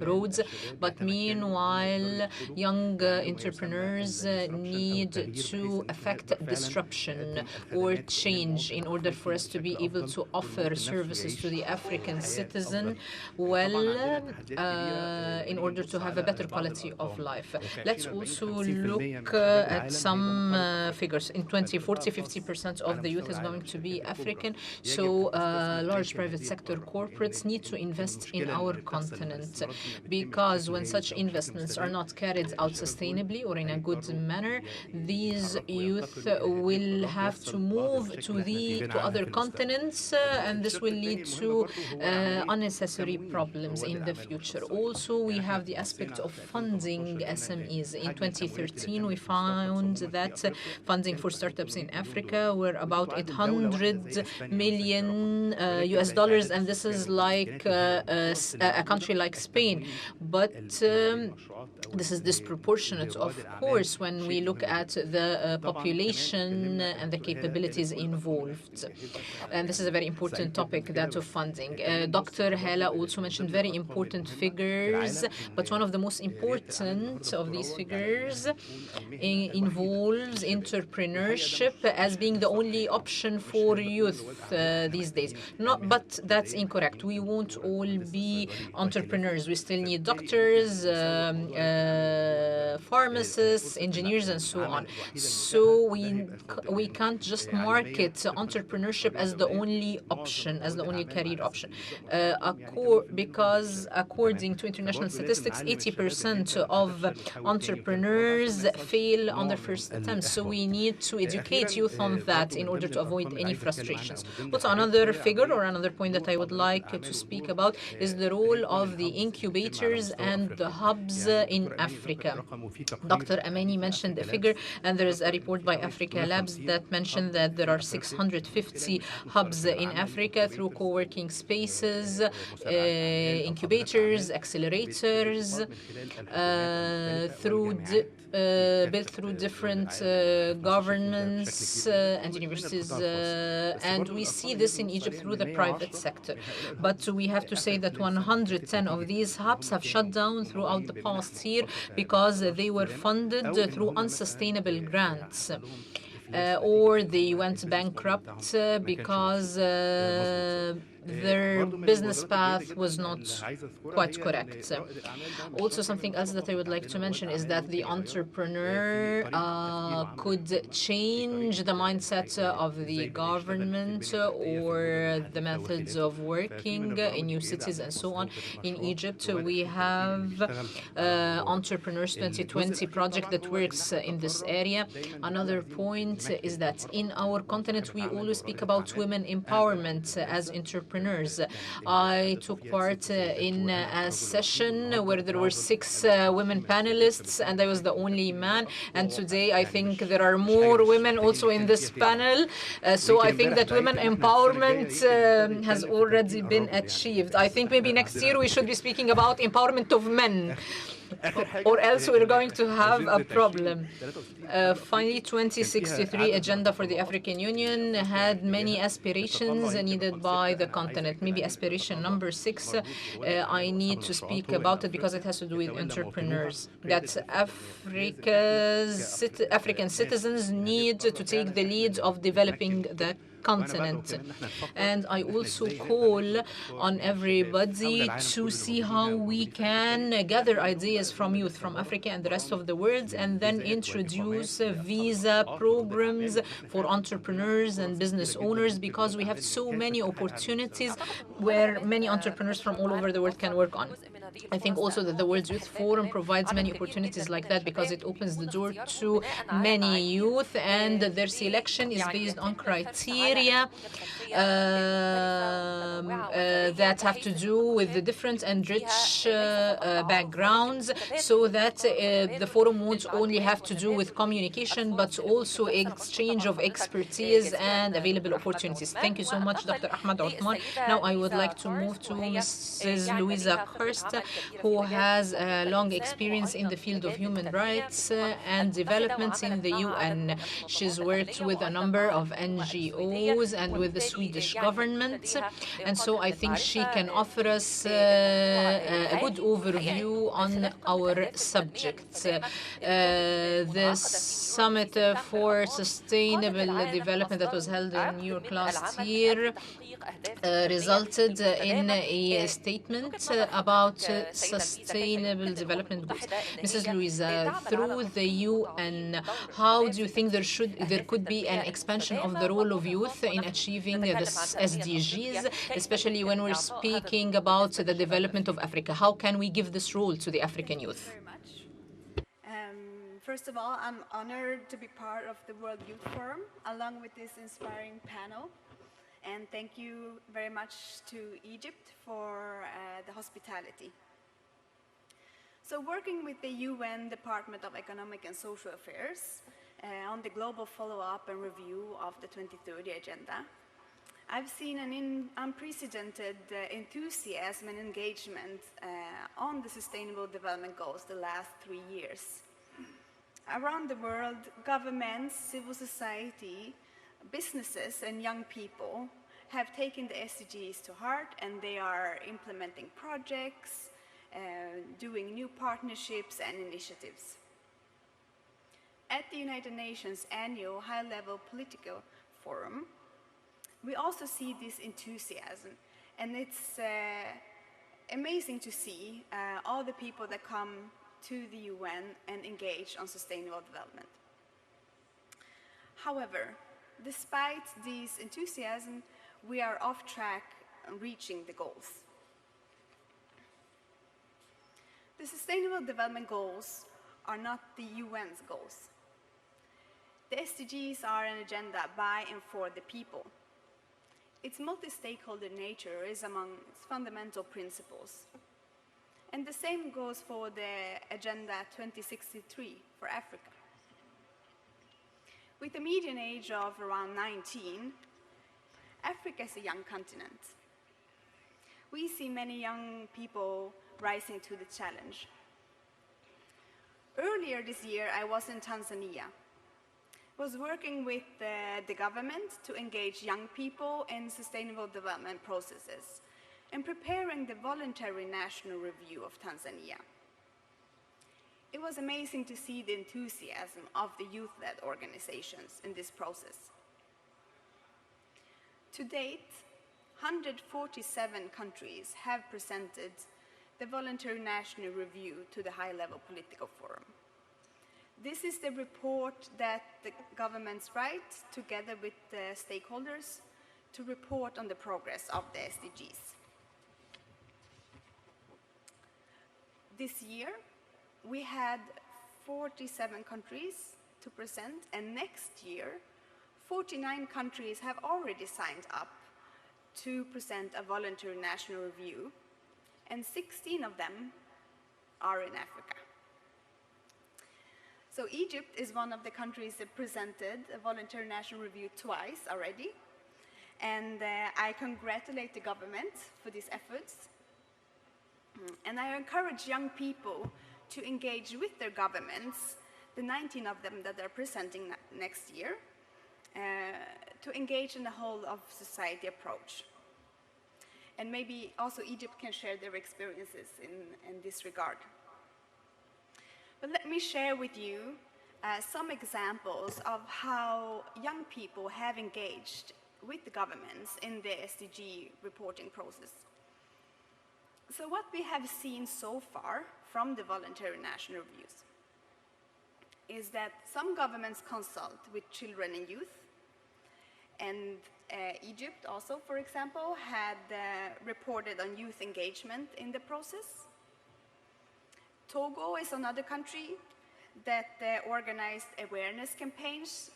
roads, but meanwhile, young entrepreneurs need to affect disruption or change in order for us to be able to offer services to the African citizen in order to have a better quality of life. Let's also look at some figures. In 2040, 50% of the youth is going to be African, so large private sector corporates need to invest in our continent, because when such investments are not carried out sustainably or in a good manner, these youth will have to move to other continents, and this will lead to unnecessary problems in the future. Also, we have the aspect of funding SMEs. In 2013, we found that funding for startups in Africa were about $800 million US dollars, and this is like a country like Spain. But this is disproportionate, of course, when we look at the population and the capabilities involved. And this is a very important topic, that of funding. Dr. Hala also mentioned very important figures, but one of the most important of these figures involves entrepreneurship as being the only option for youth these days. But that's incorrect. We won't all be entrepreneurs. We still need doctors, pharmacists, engineers, and so on. So we can't just market entrepreneurship as the only option, as the only career option, because according to international statistics, 80% of entrepreneurs fail on their first attempt. So we need to educate youth on that in order to avoid any frustrations. Also, another figure or another point that I would like to speak about is the role of the incubators and the hubs in Africa. Dr. Amani mentioned a figure figure. And there is a report by Africa Labs that mentioned that there are 650 hubs in Africa through co-working spaces, incubators, accelerators, built through different governments and universities. And we see this in Egypt through the private sector. But we have to say that 110 of these hubs have shut down throughout the past year because they were funded through unsustainable grants. Or they went bankrupt because their business path was not quite correct. Also, something else that I would like to mention is that the entrepreneur could change the mindset of the government or the methods of working in new cities and so on. In Egypt, we have Entrepreneurs 2020 project that works in this area. Another point is that in our continent, we always speak about women empowerment as entrepreneurs. I took part in a session where there were 6 women panelists, and I was the only man. And today, I think there are more women also in this panel. So I think that women empowerment has already been achieved. I think maybe next year we should be speaking about empowerment of men. Or else we're going to have a problem. Finally, 2063 agenda for the African Union had many aspirations needed by the continent. Maybe aspiration number 6, I need to speak about it because it has to do with entrepreneurs. That African citizens need to take the lead of developing the continent. And I also call on everybody to see how we can gather ideas from youth from Africa and the rest of the world and then introduce visa programs for entrepreneurs and business owners, because we have so many opportunities where many entrepreneurs from all over the world can work on. I think also that the World Youth Forum provides many opportunities like that because it opens the door to many youth, and their selection is based on criteria that have to do with the different and rich backgrounds, so that the forum won't only have to do with communication but also exchange of expertise and available opportunities. Thank you so much, Dr. Ahmad Othman. Now I would like to move to Mrs. Louisa Kirst, who has a long experience in the field of human rights and development in the UN. She's worked with a number of NGOs and with the Swedish government, and so I think she can offer us a good overview on our subject. This summit for sustainable development that was held in New York last year resulted in a statement about sustainable development goals. Mrs. Louisa, through the UN, how do you think there could be an expansion of the role of youth in achieving the SDGs, especially when we're speaking about the development of Africa? How can we give this role to the African youth? First of all, I'm honored to be part of the World Youth Forum along with this inspiring panel. And thank you very much to Egypt for the hospitality. So working with the UN Department of Economic and Social Affairs on the global follow-up and review of the 2030 Agenda, I've seen an unprecedented enthusiasm and engagement on the Sustainable Development Goals the last 3 years. Around the world, governments, civil society, businesses and young people have taken the SDGs to heart, and they are implementing projects, doing new partnerships and initiatives. At the United Nations annual high-level political forum, we also see this enthusiasm, and it's amazing to see all the people that come to the UN and engage on sustainable development. However, despite this enthusiasm, we are off track on reaching the goals. The Sustainable Development Goals are not the UN's goals. The SDGs are an agenda by and for the people. Its multi-stakeholder nature is among its fundamental principles. And the same goes for the Agenda 2063 for Africa. With a median age of around 19, Africa is a young continent. We see many young people rising to the challenge. Earlier this year, I was in Tanzania. I was working with the government to engage young people in sustainable development processes and preparing the voluntary national review of Tanzania. It was amazing to see the enthusiasm of the youth-led organizations in this process. To date, 147 countries have presented the voluntary national review to the high-level political forum. This is the report that the governments write together with the stakeholders to report on the progress of the SDGs. This year, we had 47 countries to present, and next year, 49 countries have already signed up to present a voluntary national review, and 16 of them are in Africa. So Egypt is one of the countries that presented a voluntary national review twice already, and I congratulate the government for these efforts. And I encourage young people to engage with their governments, the 19 of them that are presenting next year, to engage in the whole of society approach. And maybe also Egypt can share their experiences in this regard. But let me share with you some examples of how young people have engaged with the governments in the SDG reporting process. So what we have seen so far from the voluntary national reviews is that some governments consult with children and youth, and Egypt also, for example, had reported on youth engagement in the process. Togo is another country that organized awareness campaigns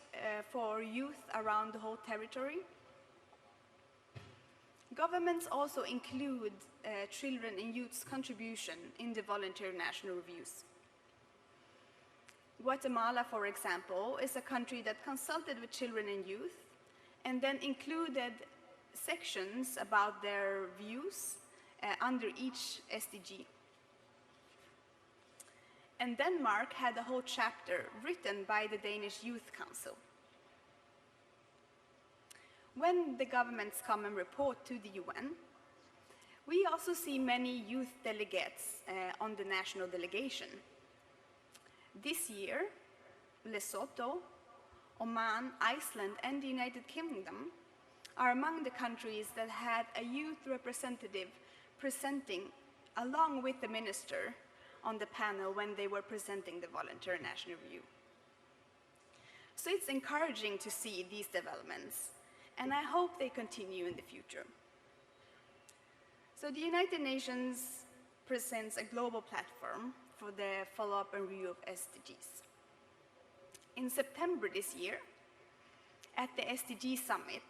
for youth around the whole territory. Governments also include children and youth's contribution in the voluntary national reviews. Guatemala, for example, is a country that consulted with children and youth and then included sections about their views under each SDG. And Denmark had a whole chapter written by the Danish Youth Council. When the governments come and report to the UN, we also see many youth delegates on the national delegation. This year, Lesotho, Oman, Iceland, and the United Kingdom are among the countries that had a youth representative presenting along with the minister on the panel when they were presenting the voluntary national review. So it's encouraging to see these developments, and I hope they continue in the future. So the United Nations presents a global platform for the follow-up and review of SDGs. In September this year, at the SDG Summit,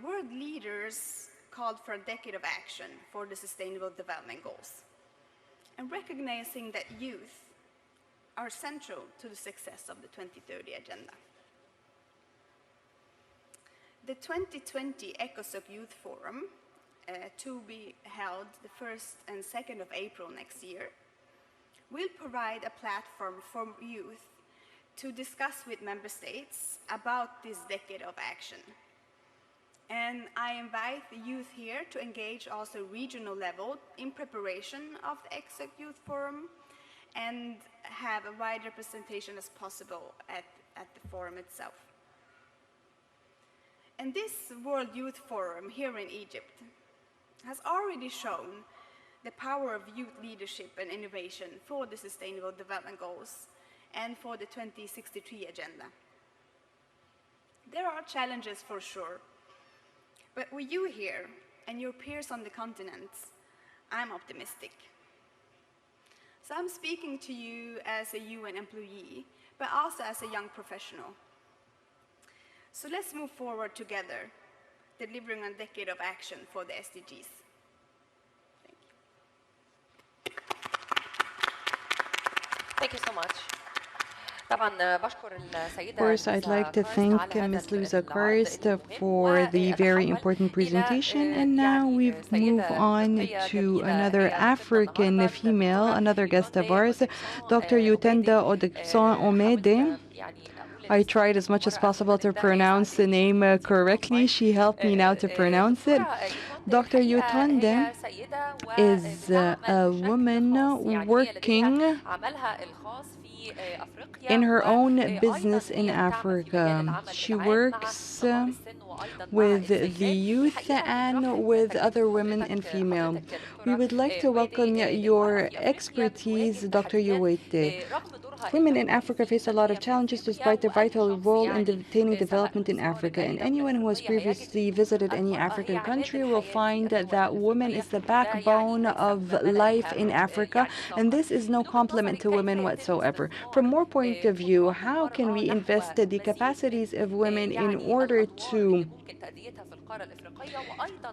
world leaders called for a decade of action for the Sustainable Development Goals, and recognizing that youth are central to the success of the 2030 Agenda. The 2020 ECOSOC Youth Forum, to be held the 1st and 2nd of April next year, will provide a platform for youth to discuss with member states about this decade of action. And I invite the youth here to engage also regional level in preparation of the ECOSOC Youth Forum and have a wide representation as possible at the forum itself. And this World Youth Forum here in Egypt has already shown the power of youth leadership and innovation for the Sustainable Development Goals and for the 2063 Agenda. There are challenges for sure, but with you here and your peers on the continent, I'm optimistic. So I'm speaking to you as a UN employee, but also as a young professional. So let's move forward together, delivering a decade of action for the SDGs. Thank you so much. Of course, I'd like to thank Ms. Luisa Karst for the very important presentation. And now we move on to another African female, another guest of ours, Dr. Yutenda Odekson Omede. I tried as much as possible to pronounce the name correctly. She helped me now to pronounce it. Dr. Yutanda is a woman working in her own business in Africa. She works with the youth and with other women and female. We would like to welcome your expertise, Dr. Uwete. Women in Africa face a lot of challenges despite their vital role in attaining development in Africa. And anyone who has previously visited any African country will find that women is the backbone of life in Africa. And this is no compliment to women whatsoever. From more point of view, how can we invest the capacities of women in order to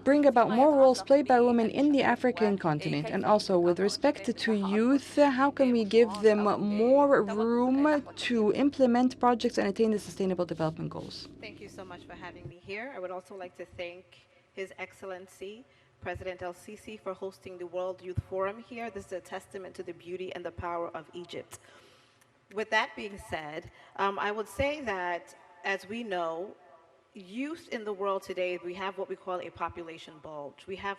bring about more roles played by women in the African continent? And also with respect to youth, how can we give them more room to implement projects and attain the Sustainable Development Goals? Thank you so much for having me here. I would also like to thank His Excellency President El-Sisi for hosting the World Youth Forum here. This is a testament to the beauty and the power of Egypt. With that being said, I would say that, as we know, youth in the world today, we have what we call a population bulge. We have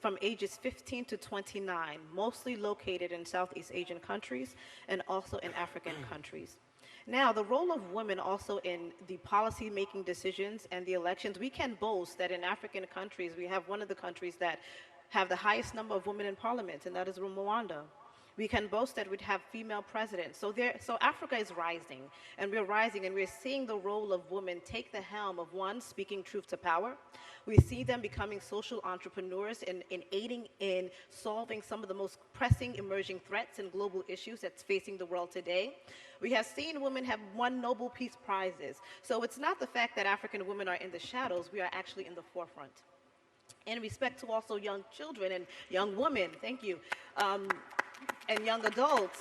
from ages 15 to 29, mostly located in Southeast Asian countries and also in African countries. Now, the role of women also in the policy-making decisions and the elections, we can boast that in African countries, we have one of the countries that have the highest number of women in parliament, and that is Rwanda. We can boast that we'd have female presidents. So Africa is rising, and we're seeing the role of women take the helm of, one, speaking truth to power. We see them becoming social entrepreneurs in aiding in solving some of the most pressing emerging threats and global issues that's facing the world today. We have seen women have won Nobel Peace Prizes. So it's not the fact that African women are in the shadows, we are actually in the forefront. In respect to also young children and young women, thank you, and young adults,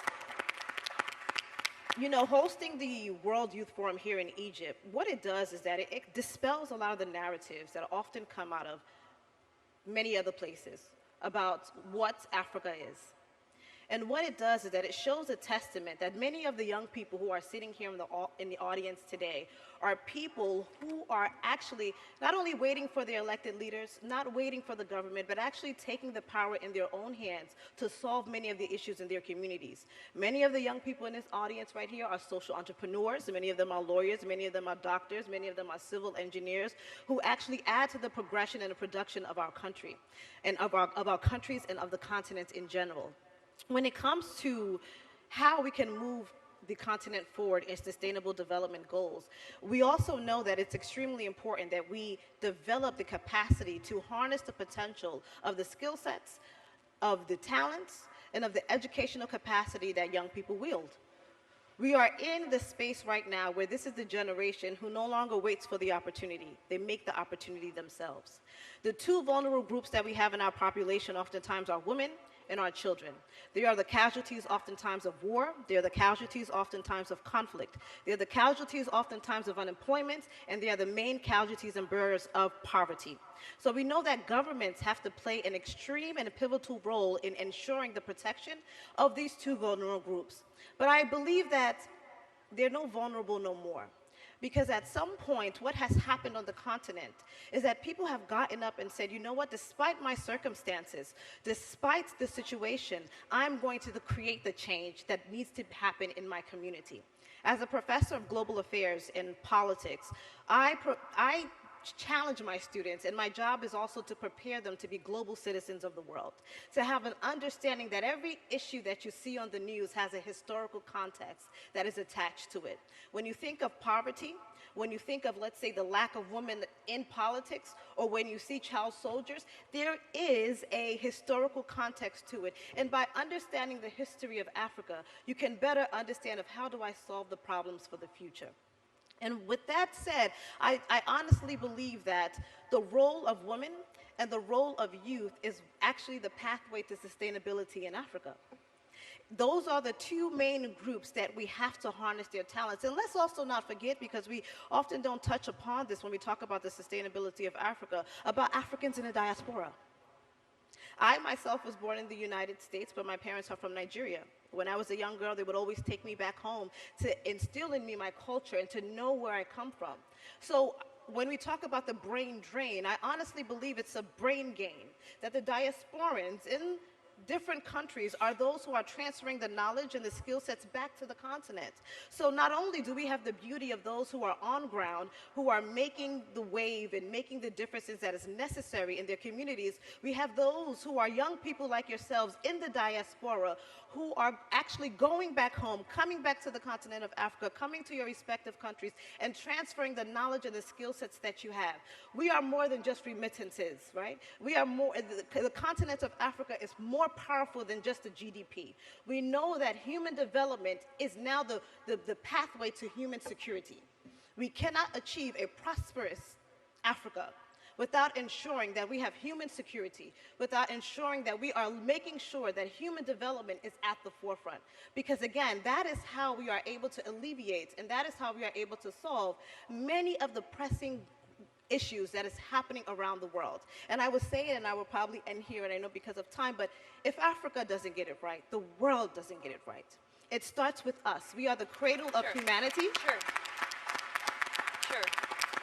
you know, hosting the World Youth Forum here in Egypt, what it does is that it dispels a lot of the narratives that often come out of many other places about what Africa is. And what it does is that it shows a testament that many of the young people who are sitting here in the audience today are people who are actually not only waiting for their elected leaders, not waiting for the government, but actually taking the power in their own hands to solve many of the issues in their communities. Many of the young people in this audience right here are social entrepreneurs. Many of them are lawyers. Many of them are doctors. Many of them are civil engineers who actually add to the progression and the production of our country and of our countries and of the continent in general. When it comes to how we can move the continent forward in sustainable development goals, we also know that it's extremely important that we develop the capacity to harness the potential of the skill sets, of the talents, and of the educational capacity that young people wield. We are in the space right now where this is the generation who no longer waits for the opportunity. They make the opportunity themselves. The two vulnerable groups that we have in our population oftentimes are women and our children. They are the casualties oftentimes of war. They are the casualties oftentimes of conflict. They are the casualties oftentimes of unemployment, and they are the main casualties and bearers of poverty. So we know that governments have to play an extreme and a pivotal role in ensuring the protection of these two vulnerable groups. But I believe that they're no vulnerable no more. Because at some point, what has happened on the continent is that people have gotten up and said, you know what, despite my circumstances, despite the situation, I'm going to create the change that needs to happen in my community. As a professor of global affairs and politics, I challenge my students, and my job is also to prepare them to be global citizens of the world, to have an understanding that every issue that you see on the news has a historical context that is attached to it. When you think of poverty, when you think of, let's say, the lack of women in politics, or when you see child soldiers, there is a historical context to it. And by understanding the history of Africa, you can better understand of how do I solve the problems for the future. And with that said, I honestly believe that the role of women and the role of youth is actually the pathway to sustainability in Africa. Those are the two main groups that we have to harness their talents. And let's also not forget, because we often don't touch upon this when we talk about the sustainability of Africa, about Africans in the diaspora. I myself was born in the United States, but my parents are from Nigeria. When I was a young girl, they would always take me back home to instill in me my culture and to know where I come from. So when we talk about the brain drain, I honestly believe it's a brain gain, that the diasporans in different countries are those who are transferring the knowledge and the skill sets back to the continent. So not only do we have the beauty of those who are on ground, who are making the wave and making the differences that is necessary in their communities, we have those who are young people like yourselves in the diaspora who are actually going back home, coming back to the continent of Africa, coming to your respective countries, and transferring the knowledge and the skill sets that you have. We are more than just remittances, right? We are more, the continent of Africa is more powerful than just the GDP. We know that human development is now the pathway to human security. We cannot achieve a prosperous Africa without ensuring that we have human security, without ensuring that we are making sure that human development is at the forefront. Because again, that is how we are able to alleviate, and that is how we are able to solve many of the pressing issues that is happening around the world. And I will say it, and I will probably end here, and I know because of time, but if Africa doesn't get it right, the world doesn't get it right. It starts with us. We are the cradle of humanity.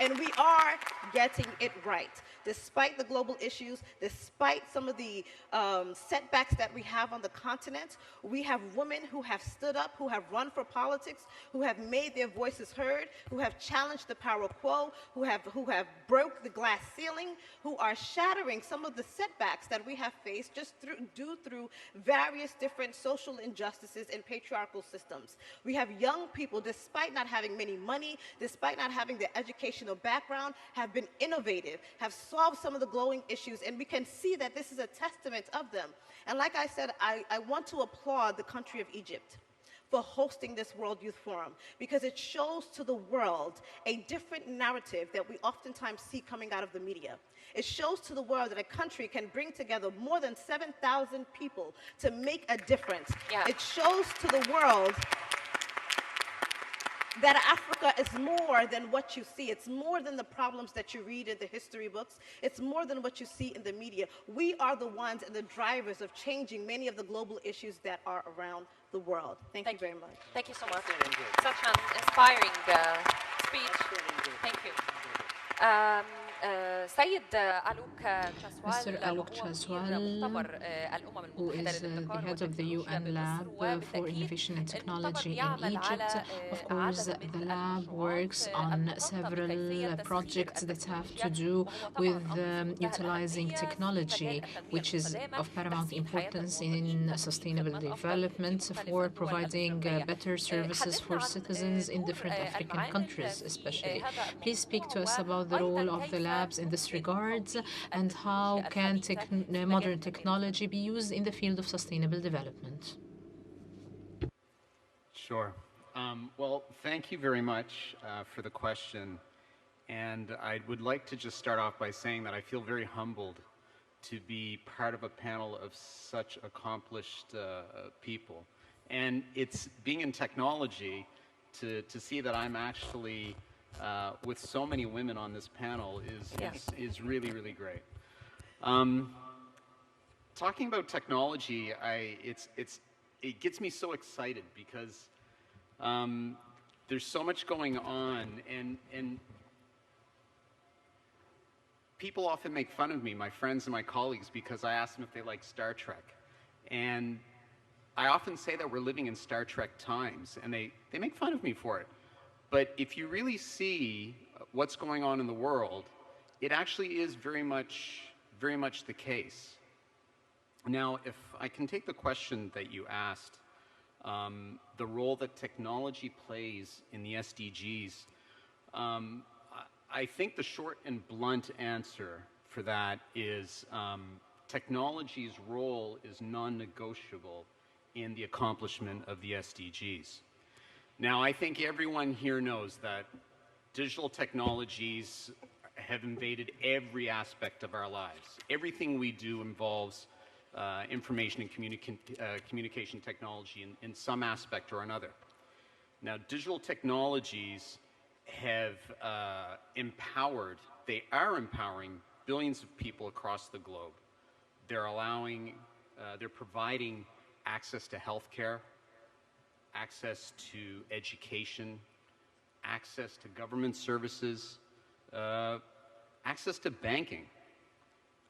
And we are getting it right. Despite the global issues, despite some of the setbacks that we have on the continent, we have women who have stood up, who have run for politics, who have made their voices heard, who have challenged the power quo, who have broke the glass ceiling, who are shattering some of the setbacks that we have faced just due through various different social injustices and patriarchal systems. We have young people, despite not having many money, despite not having the educational background, have been innovative, have solved some of the glowing issues, and we can see that this is a testament of them. And like I said, I want to applaud the country of Egypt for hosting this World Youth Forum, because it shows to the world a different narrative that we oftentimes see coming out of the media. It shows to the world that a country can bring together more than 7,000 people to make a difference. Yeah. It shows to the world that Africa is more than what you see. It's more than the problems that you read in the history books. It's more than what you see in the media. We are the ones and the drivers of changing many of the global issues that are around the world. Thank you very much. Thank you so much. Such an inspiring speech. Thank you. Mr. Alok Chaswal, who is the head of the UN Lab for Innovation and Technology in Egypt. Of course, the lab works on several projects that have to do with utilizing technology, which is of paramount importance in sustainable development for providing better services for citizens in different African countries, especially. Please speak to us about the role of the labs in this regard, and how can modern technology be used in the field of sustainable development? Sure. Well, thank you very much for the question. And I would like to just start off by saying that I feel very humbled to be part of a panel of such accomplished people. And it's being in technology to see that I'm actually with so many women on this panel is really, really great. Talking about technology, it gets me so excited because there's so much going on, and people often make fun of me, my friends and my colleagues, because I ask them if they like Star Trek. And I often say that we're living in Star Trek times, and they make fun of me for it. But if you really see what's going on in the world, it actually is very much the case. Now, if I can take the question that you asked, the role that technology plays in the SDGs, I think the short and blunt answer for that is technology's role is non-negotiable in the accomplishment of the SDGs. Now, I think everyone here knows that digital technologies have invaded every aspect of our lives. Everything we do involves information and communication technology in some aspect or another. Now, digital technologies have empowered, they are empowering billions of people across the globe. They're they're providing access to healthcare, access to education, access to government services, access to banking.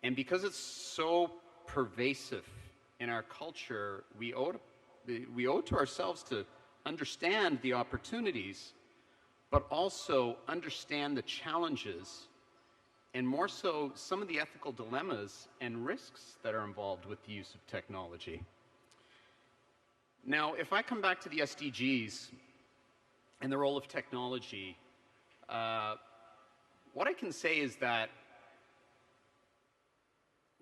And because it's so pervasive in our culture, we owe it to ourselves to understand the opportunities, but also understand the challenges, and more so some of the ethical dilemmas and risks that are involved with the use of technology. Now, if I come back to the SDGs and the role of technology, what I can say is that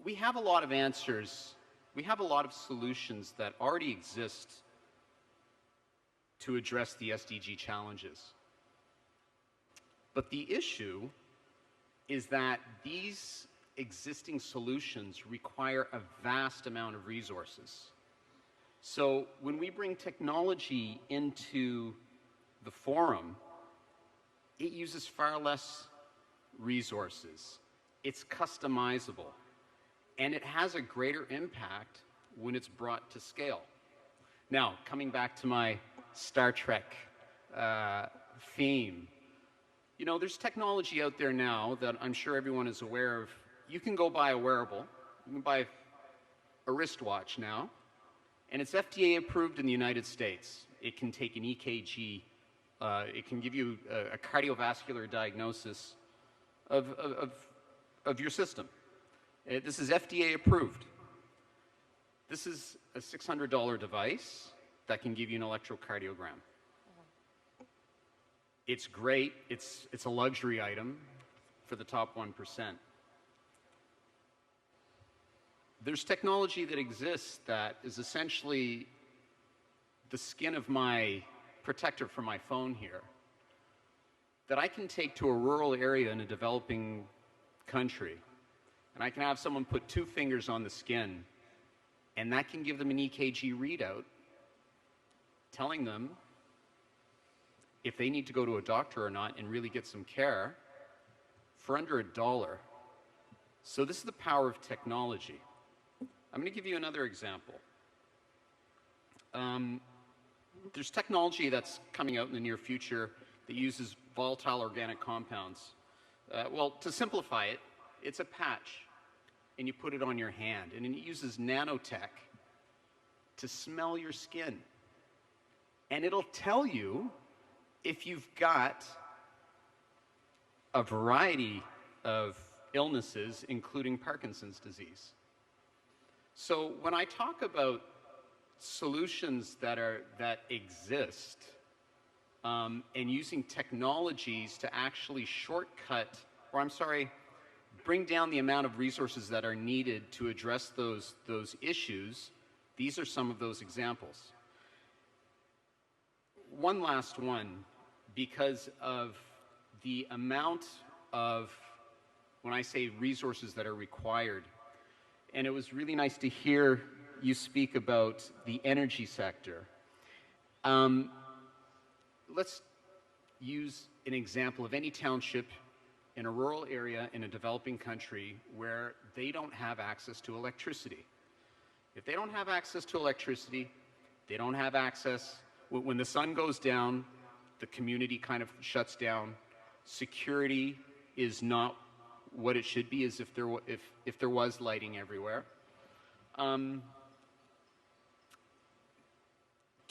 we have a lot of answers, we have a lot of solutions that already exist to address the SDG challenges. But the issue is that these existing solutions require a vast amount of resources. So when we bring technology into the forum, it uses far less resources. It's customizable, and it has a greater impact when it's brought to scale. Now, coming back to my Star Trek theme, you know, there's technology out there now that I'm sure everyone is aware of. You can go buy a wearable, you can buy a wristwatch now, and it's FDA approved in the United States. It can take an EKG, it can give you a cardiovascular diagnosis of your system. This is FDA approved. This is a $600 device that can give you an electrocardiogram. It's great, it's a luxury item for the top 1%. There's technology that exists that is essentially the skin of my protector for my phone here, that I can take to a rural area in a developing country, and I can have someone put 2 fingers on the skin, and that can give them an EKG readout telling them if they need to go to a doctor or not and really get some care for under $1. So this is the power of technology. I'm going to give you another example. There's technology that's coming out in the near future that uses volatile organic compounds. Well, to simplify it, it's a patch, and you put it on your hand, and it uses nanotech to smell your skin. And it'll tell you if you've got a variety of illnesses, including Parkinson's disease. So when I talk about solutions that exist, and using technologies to actually bring down the amount of resources that are needed to address those issues, these are some of those examples. One last one, because of the amount of, when I say resources that are required, and it was really nice to hear you speak about the energy sector. Let's use an example of any township in a rural area in a developing country where they don't have access to electricity. If they don't have access to electricity, they don't have access, when the sun goes down, the community kind of shuts down. Security is not what it should be, as if there was lighting everywhere. To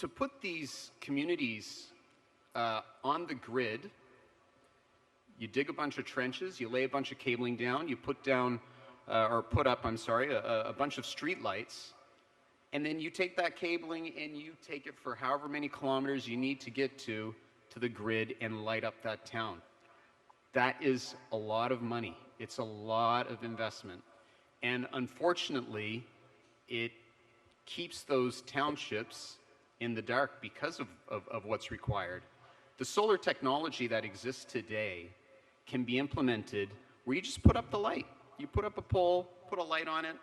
put these communities on the grid, you dig a bunch of trenches, you lay a bunch of cabling down, you put up a bunch of street lights, and then you take that cabling and you take it for however many kilometers you need to get to the grid and light up that town. That is a lot of money. It's a lot of investment. And unfortunately, it keeps those townships in the dark because of what's required. The solar technology that exists today can be implemented where you just put up the light. You put up a pole, put a light on it,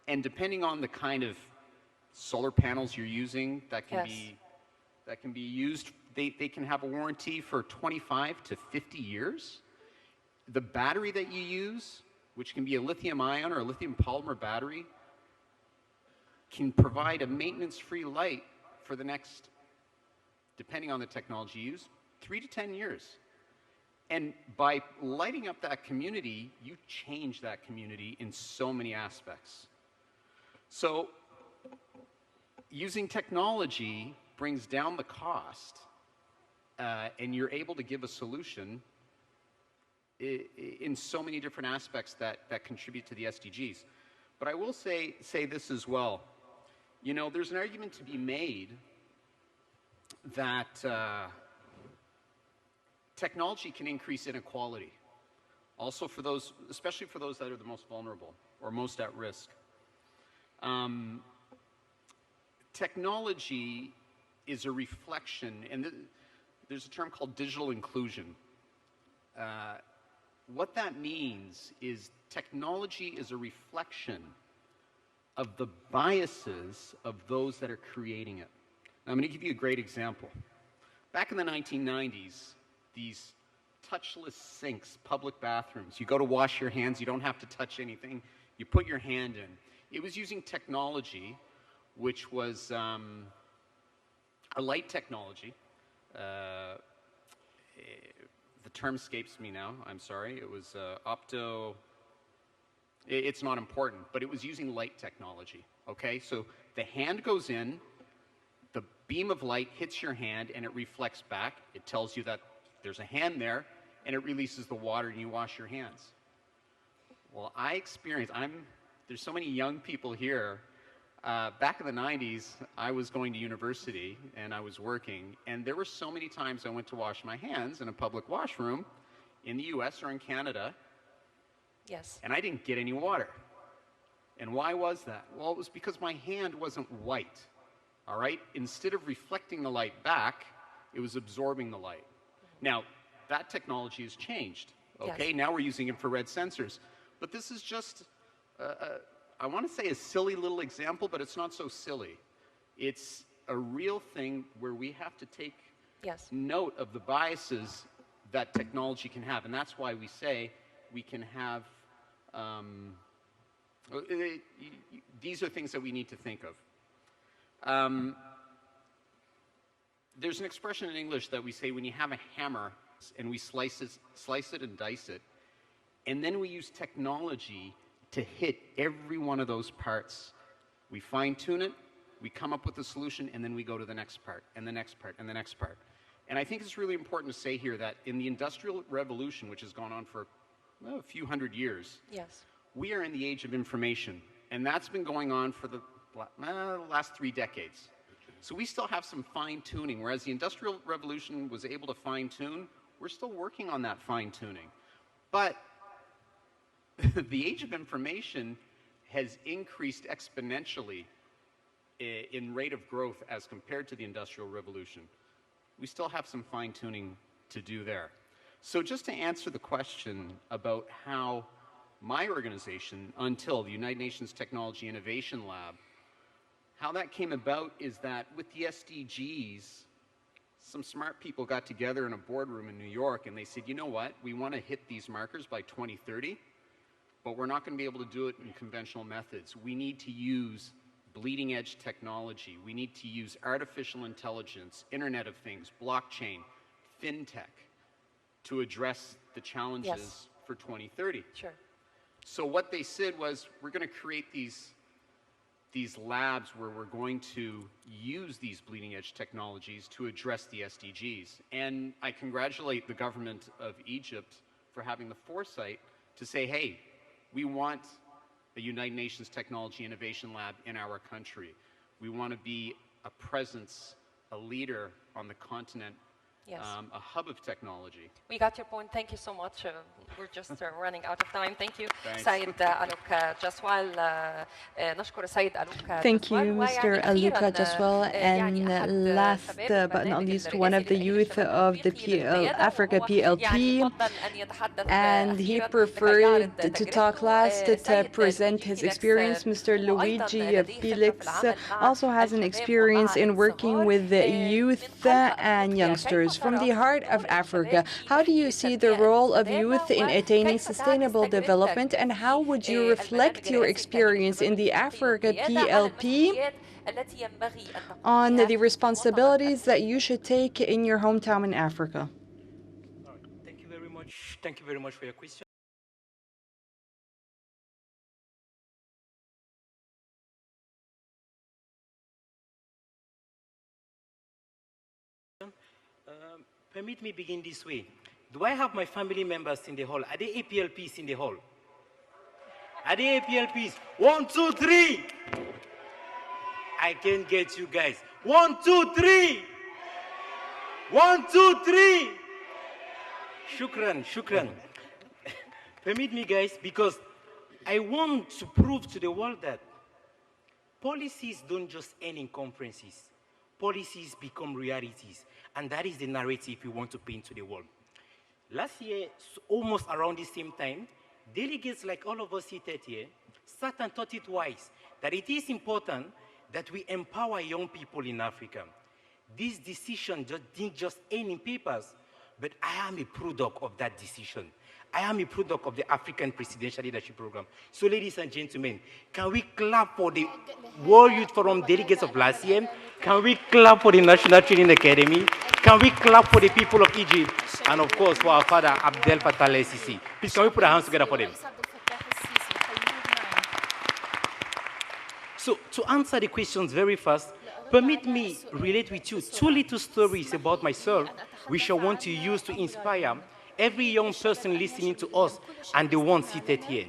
And depending on the kind of solar panels you're using, that can be used. They can have a warranty for 25 to 50 years. The battery that you use, which can be a lithium ion or a lithium polymer battery, can provide a maintenance-free light for the next, depending on the technology you use, 3 to 10 years. And by lighting up that community, you change that community in so many aspects. So using technology brings down the cost, and you're able to give a solution in so many different aspects that contribute to the SDGs. But I will say this as well. You know, there's an argument to be made that technology can increase inequality, also for those, especially for those that are the most vulnerable or most at risk. Technology is a reflection, and there's a term called digital inclusion. What that means is technology is a reflection of the biases of those that are creating it. Now, I'm going to give you a great example. Back in the 1990s, these touchless sinks, public bathrooms, you go to wash your hands, you don't have to touch anything, you put your hand in. It was using technology, which was a light technology. The term escapes me now, I'm sorry. It was it's not important, but it was using light technology, okay? So the hand goes in, the beam of light hits your hand, and it reflects back. It tells you that there's a hand there, and it releases the water, and you wash your hands. Well, I experienced, there's so many young people here. Back in the 90s, I was going to university, and I was working, and there were so many times I went to wash my hands in a public washroom in the US or in Canada, Yes. and I didn't get any water. And why was that? Well, it was because my hand wasn't white, all right? Instead of reflecting the light back, it was absorbing the light. Now, that technology has changed, okay? Yes. Now we're using infrared sensors. But this is just, I want to say a silly little example, but it's not so silly. It's a real thing where we have to take note of the biases that technology can have. And that's why we say we can have, these are things that we need to think of. There's an expression in English that we say when you have a hammer and we slice it and dice it, and then we use technology to hit every one of those parts. We fine-tune it, we come up with a solution, and then we go to the next part, and the next part, and the next part. And I think it's really important to say here that in the Industrial Revolution, which has gone on for a few hundred years, we are in the age of information, and that's been going on for the last 3 decades. So we still have some fine-tuning, whereas the Industrial Revolution was able to fine-tune, we're still working on that fine-tuning. But the age of information has increased exponentially in rate of growth as compared to the Industrial Revolution. We still have some fine-tuning to do there. So just to answer the question about how my organization, UNTIL, the United Nations Technology Innovation Lab, how that came about is that with the SDGs, some smart people got together in a boardroom in New York and they said, you know what, we want to hit these markers by 2030, but we're not going to be able to do it in conventional methods. We need to use bleeding edge technology. We need to use artificial intelligence, Internet of Things, blockchain, fintech to address the challenges for 2030. Sure. So what they said was, we're going to create these labs where we're going to use these bleeding edge technologies to address the SDGs. And I congratulate the government of Egypt for having the foresight to say, hey, we want a United Nations Technology Innovation Lab in our country. We want to be a presence, a leader on the continent Yes. a hub of technology. We got your point. Thank you so much. We're just running out of time. Thank you. Thanks. سيد ألوك جسوال نشكر السيد ألوك Thank you, جسوال Mr. Aluka Jaswal. And last but not least, one of the youth of the Africa PLP. And he preferred to talk last to present his experience. Mr. Luigi Felix also has an experience in working with the youth and youngsters from the heart of Africa. How do you see the role of youth in attaining sustainable development, and how would you reflect your experience in the Africa PLP on the responsibilities that you should take in your hometown in Africa? Thank you very much. Thank you very much for your question. Permit me begin this way. Do I have my family members in the hall? Are they APLPs in the hall? Are they APLPs? 1, 2, 3. I can't get you guys. 1, 2, 3. 1, 2, 3. Shukran, shukran. Permit me, guys, because I want to prove to the world that policies don't just end in conferences. Policies become realities. And that is the narrative we want to paint to the world. Last year, almost around the same time, delegates like all of us seated here sat and thought it wise that it is important that we empower young people in Africa. This decision didn't just end in papers, but I am a product of that decision. I am a product of the African Presidential Leadership Program. So, ladies and gentlemen, can we clap for the World Youth Forum delegates of last year? Can we clap for the National Training Academy? Can we clap for the people of Egypt? And of course, for our father, Abdel Fattah el-Sisi. Please, can we put our hands together for them? So, to answer the questions very fast, permit me relate with you 2 little stories about myself, which I want to use to inspire every young person listening to us and the ones seated here.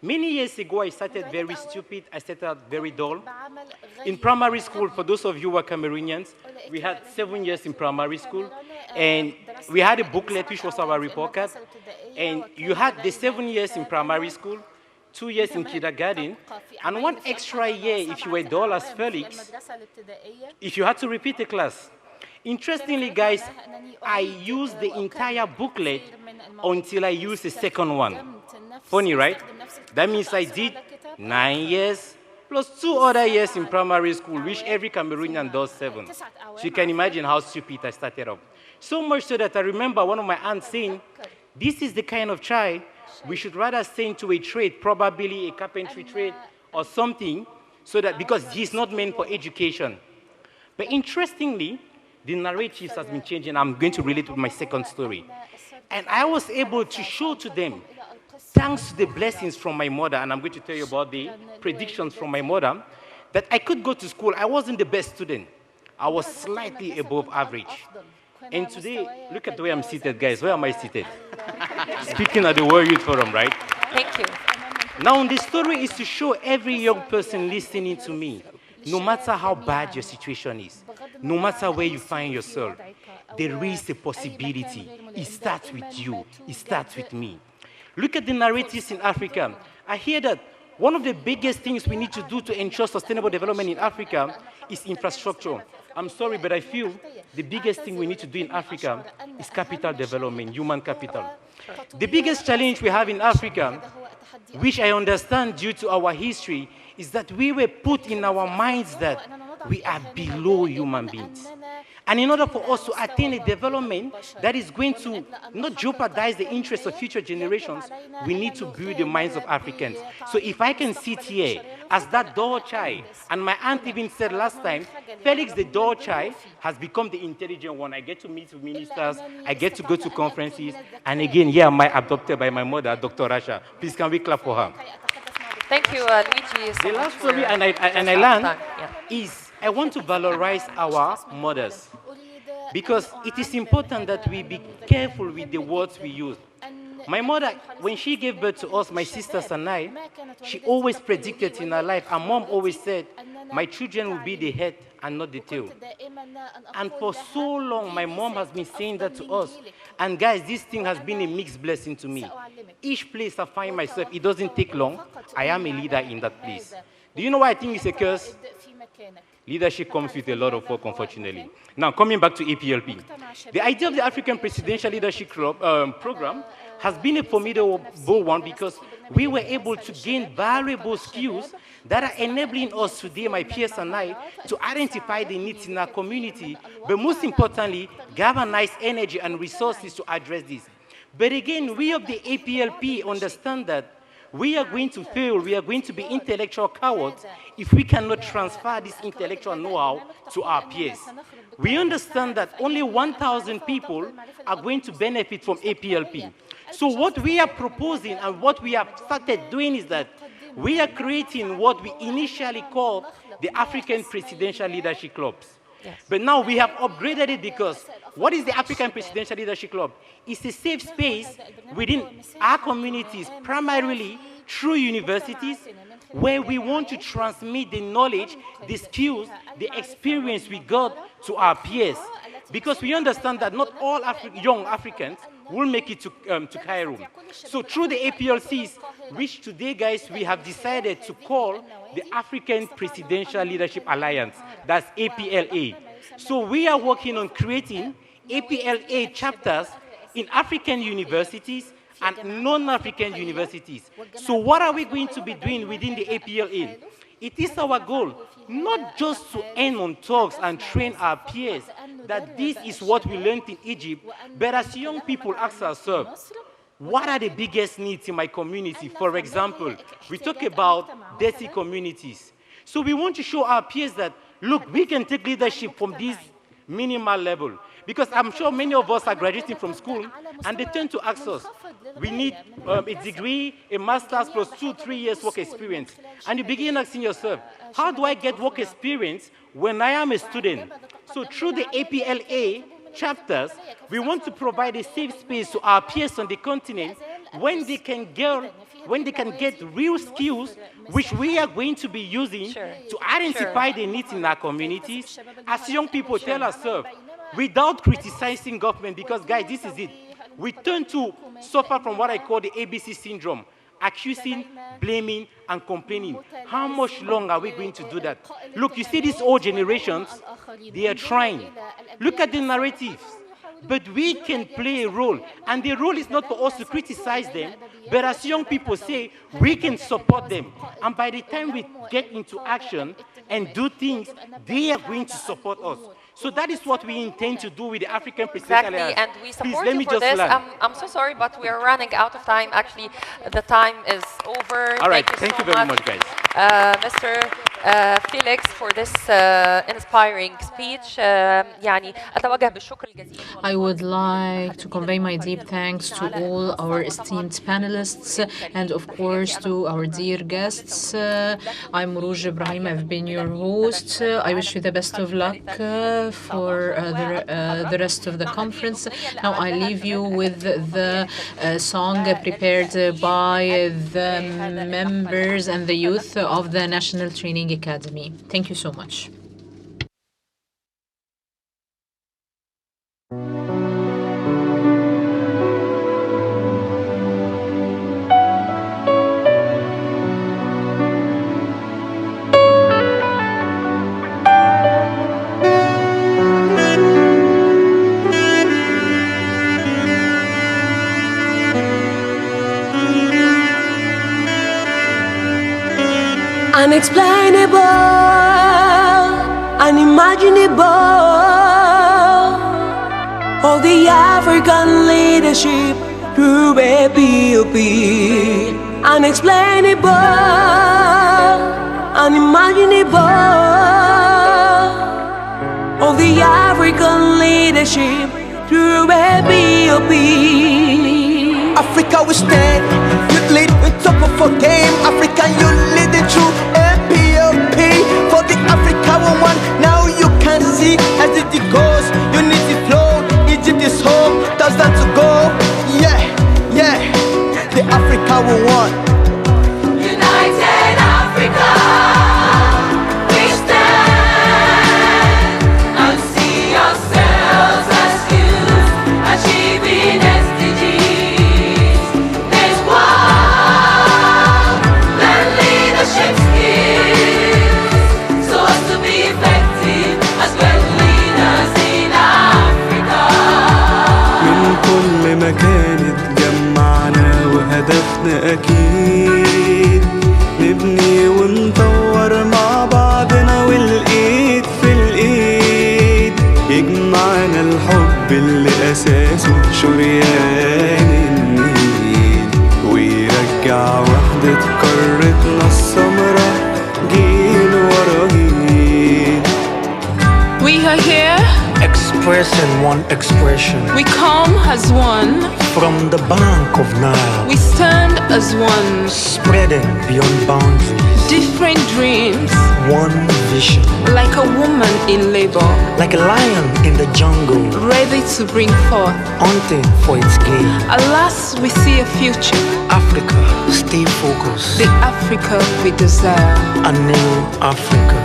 Many years ago, I started very stupid. I started very dull. In primary school, for those of you who are Cameroonians, we had 7 years in primary school, and we had a booklet which was our report card, and you had the 7 years in primary school, 2 years in kindergarten, and 1 extra year if you were dull as Felix, if you had to repeat a class. Interestingly, guys, I used the entire booklet until I used the second one. Funny, right? That means I did 9 years plus 2 other years in primary school, which every Cameroonian does 7. So you can imagine how stupid I started up. So much so that I remember one of my aunts saying, this is the kind of child we should rather send to a trade, probably a carpentry trade or something, so that because he's not meant for education. But interestingly, the narratives has been changing. I'm going to relate with my second story. And I was able to show to them, thanks to the blessings from my mother, and I'm going to tell you about the predictions from my mother, that I could go to school. I wasn't the best student. I was slightly above average. And today, look at the way I'm seated, guys. Where am I seated? Speaking at the World Youth Forum, right? Thank you. Now, the story is to show every young person listening to me, no matter how bad your situation is, no matter where you find yourself, there is a possibility. It starts with you. It starts with me. Look at the narratives in Africa. I hear that one of the biggest things we need to do to ensure sustainable development in Africa is infrastructure. I'm sorry, but I feel the biggest thing we need to do in Africa is capital development, human capital. The biggest challenge we have in Africa, which I understand due to our history, is that we were put in our minds that we are below human beings. And in order for us to attain a development that is going to not jeopardize the interests of future generations, we need to build the minds of Africans. So if I can sit here as that door child, and my aunt even said last time, Felix the door child has become the intelligent one. I get to meet with ministers, I get to go to conferences, and again, here am I adopted by my mother, Dr. Rasha. Please, can we clap for her? Thank you, Luigi. The last story, and I learned, is I want to valorize our mothers, because it is important that we be careful with the words we use. My mother, when she gave birth to us, my sisters and I, she always predicted in her life, her mom always said, my children will be the head and not the tail. And for so long, my mom has been saying that to us. And guys, this thing has been a mixed blessing to me. Each place I find myself, it doesn't take long. I am a leader in that place. Do you know why I think it's a curse? Leadership comes with a lot of work, unfortunately. Now, coming back to APLP. The idea of the African Presidential Leadership Program has been a formidable one because we were able to gain valuable skills that are enabling us today, my peers and I, to identify the needs in our community, but most importantly, galvanize energy and resources to address this. But again, we of the APLP understand that we are going to fail, we are going to be intellectual cowards if we cannot transfer this intellectual know-how to our peers. We understand that only 1,000 people are going to benefit from APLP. So what we are proposing and what we have started doing is that we are creating what we initially called the African Presidential Leadership Clubs. Yes. But now we have upgraded it because what is the African Presidential Leadership Club? It's a safe space within our communities, primarily through universities, where we want to transmit the knowledge, the skills, the experience we got to our peers. Because we understand that not all young Africans will make it to Cairo. So through the APLCs, which today, guys, we have decided to call the African Presidential Leadership Alliance, that's APLA. So we are working on creating APLA chapters in African universities and non-African universities. So what are we going to be doing within the APLA? It is our goal not just to end on talks and train our peers that this is what we learned in Egypt, but as young people ask ourselves, what are the biggest needs in my community? For example, we talk about dirty communities. So we want to show our peers that, look, we can take leadership from this minimal level. Because I'm sure many of us are graduating from school, and they tend to ask us, we need a degree, a master's plus 2-3 years work experience. And you begin asking yourself, how do I get work experience when I am a student? So through the APLA chapters, we want to provide a safe space to our peers on the continent when they can get real skills, which we are going to be using to identify the needs in our communities. As young people, tell ourselves, without criticizing government, because guys, this is it. We tend to suffer from what I call the ABC syndrome, accusing, blaming, and complaining. How much longer are we going to do that? Look, you see these old generations, they are trying. Look at the narratives. But we can play a role, and the role is not for us to criticize them, but as young people say, we can support them. And by the time we get into action and do things, they are going to support us. So that is what we intend to do with the African Presidential Alliance. And we support you for this. I'm so sorry, but we are running out of time. Actually, the time is over. All right, thank you very much, guys. Mr. Felix, for this inspiring speech. يعني أتوجه بالشكر الجزيل. I would like to convey my deep thanks to all our esteemed panelists and, of course, to our dear guests. I'm Rouge Ibrahim. I've been your host. I wish you the best of luck for the rest of the conference. Now I leave you with the song prepared by the members and the youth of the National Training Academy. Thank you so much. Unexplainable, unimaginable, all the African leadership through APLP. Unexplainable, unimaginable, all the African leadership through APLP. Africa we stand, you lead with top of our game. Africa you lead it through APLP. For the Africa we want, now you can see as it goes. Unity flow, Egypt is home, thousands to go. Yeah, yeah, the Africa we want. United Africa, we stand. معنا الحب اللي أساسه شريان النيل، ويرجع وحدة قارتنا السمراء جيل ورا جيل. We are here expressing one expression. We come as one from the bank of Nile. We stand as one, spreading beyond boundaries. Different dreams, one vision. Like a woman in labor, like a lion in the jungle, ready to bring forth, hunting for its game. Alas, we see a future. Africa, stay focused. The Africa we desire. A new Africa.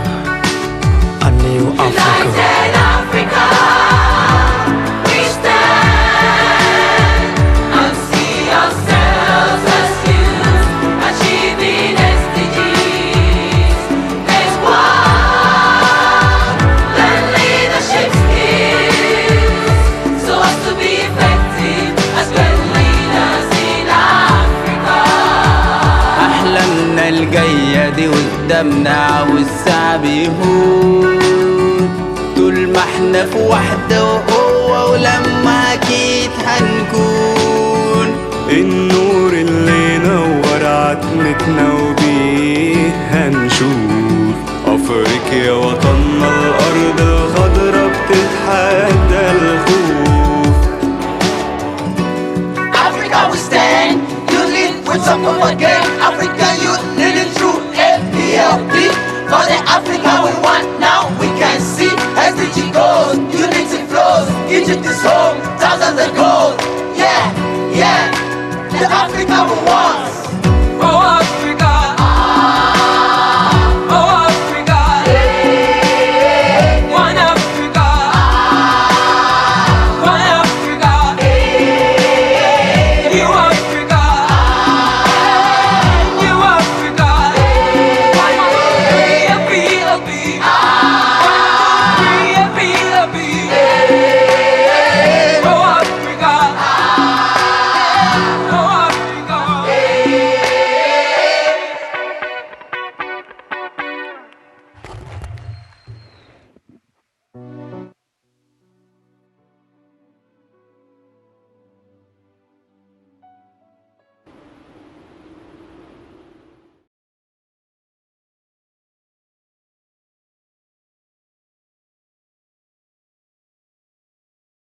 A new Africa. United Africa, we stand and see ourselves as youth, achieving SDGs. There's one, learn leadership skills, so as to be effective as great leaders in Africa. أحلامنا الجاية دي قدامنا والسعي بيهون، طول ما احنا في وحدة وقوة ولما أكيد هنكون النور اللي نور عتمتنا وبيه هنشوف أفريقيا وطننا الأرض الخضرا بتتحدى الخوف. Africa we stand, you lead with some of again. Africa you leading through APLP. For the Africa we want now we can see SDG goals, unity flows. Egypt is home, thousands of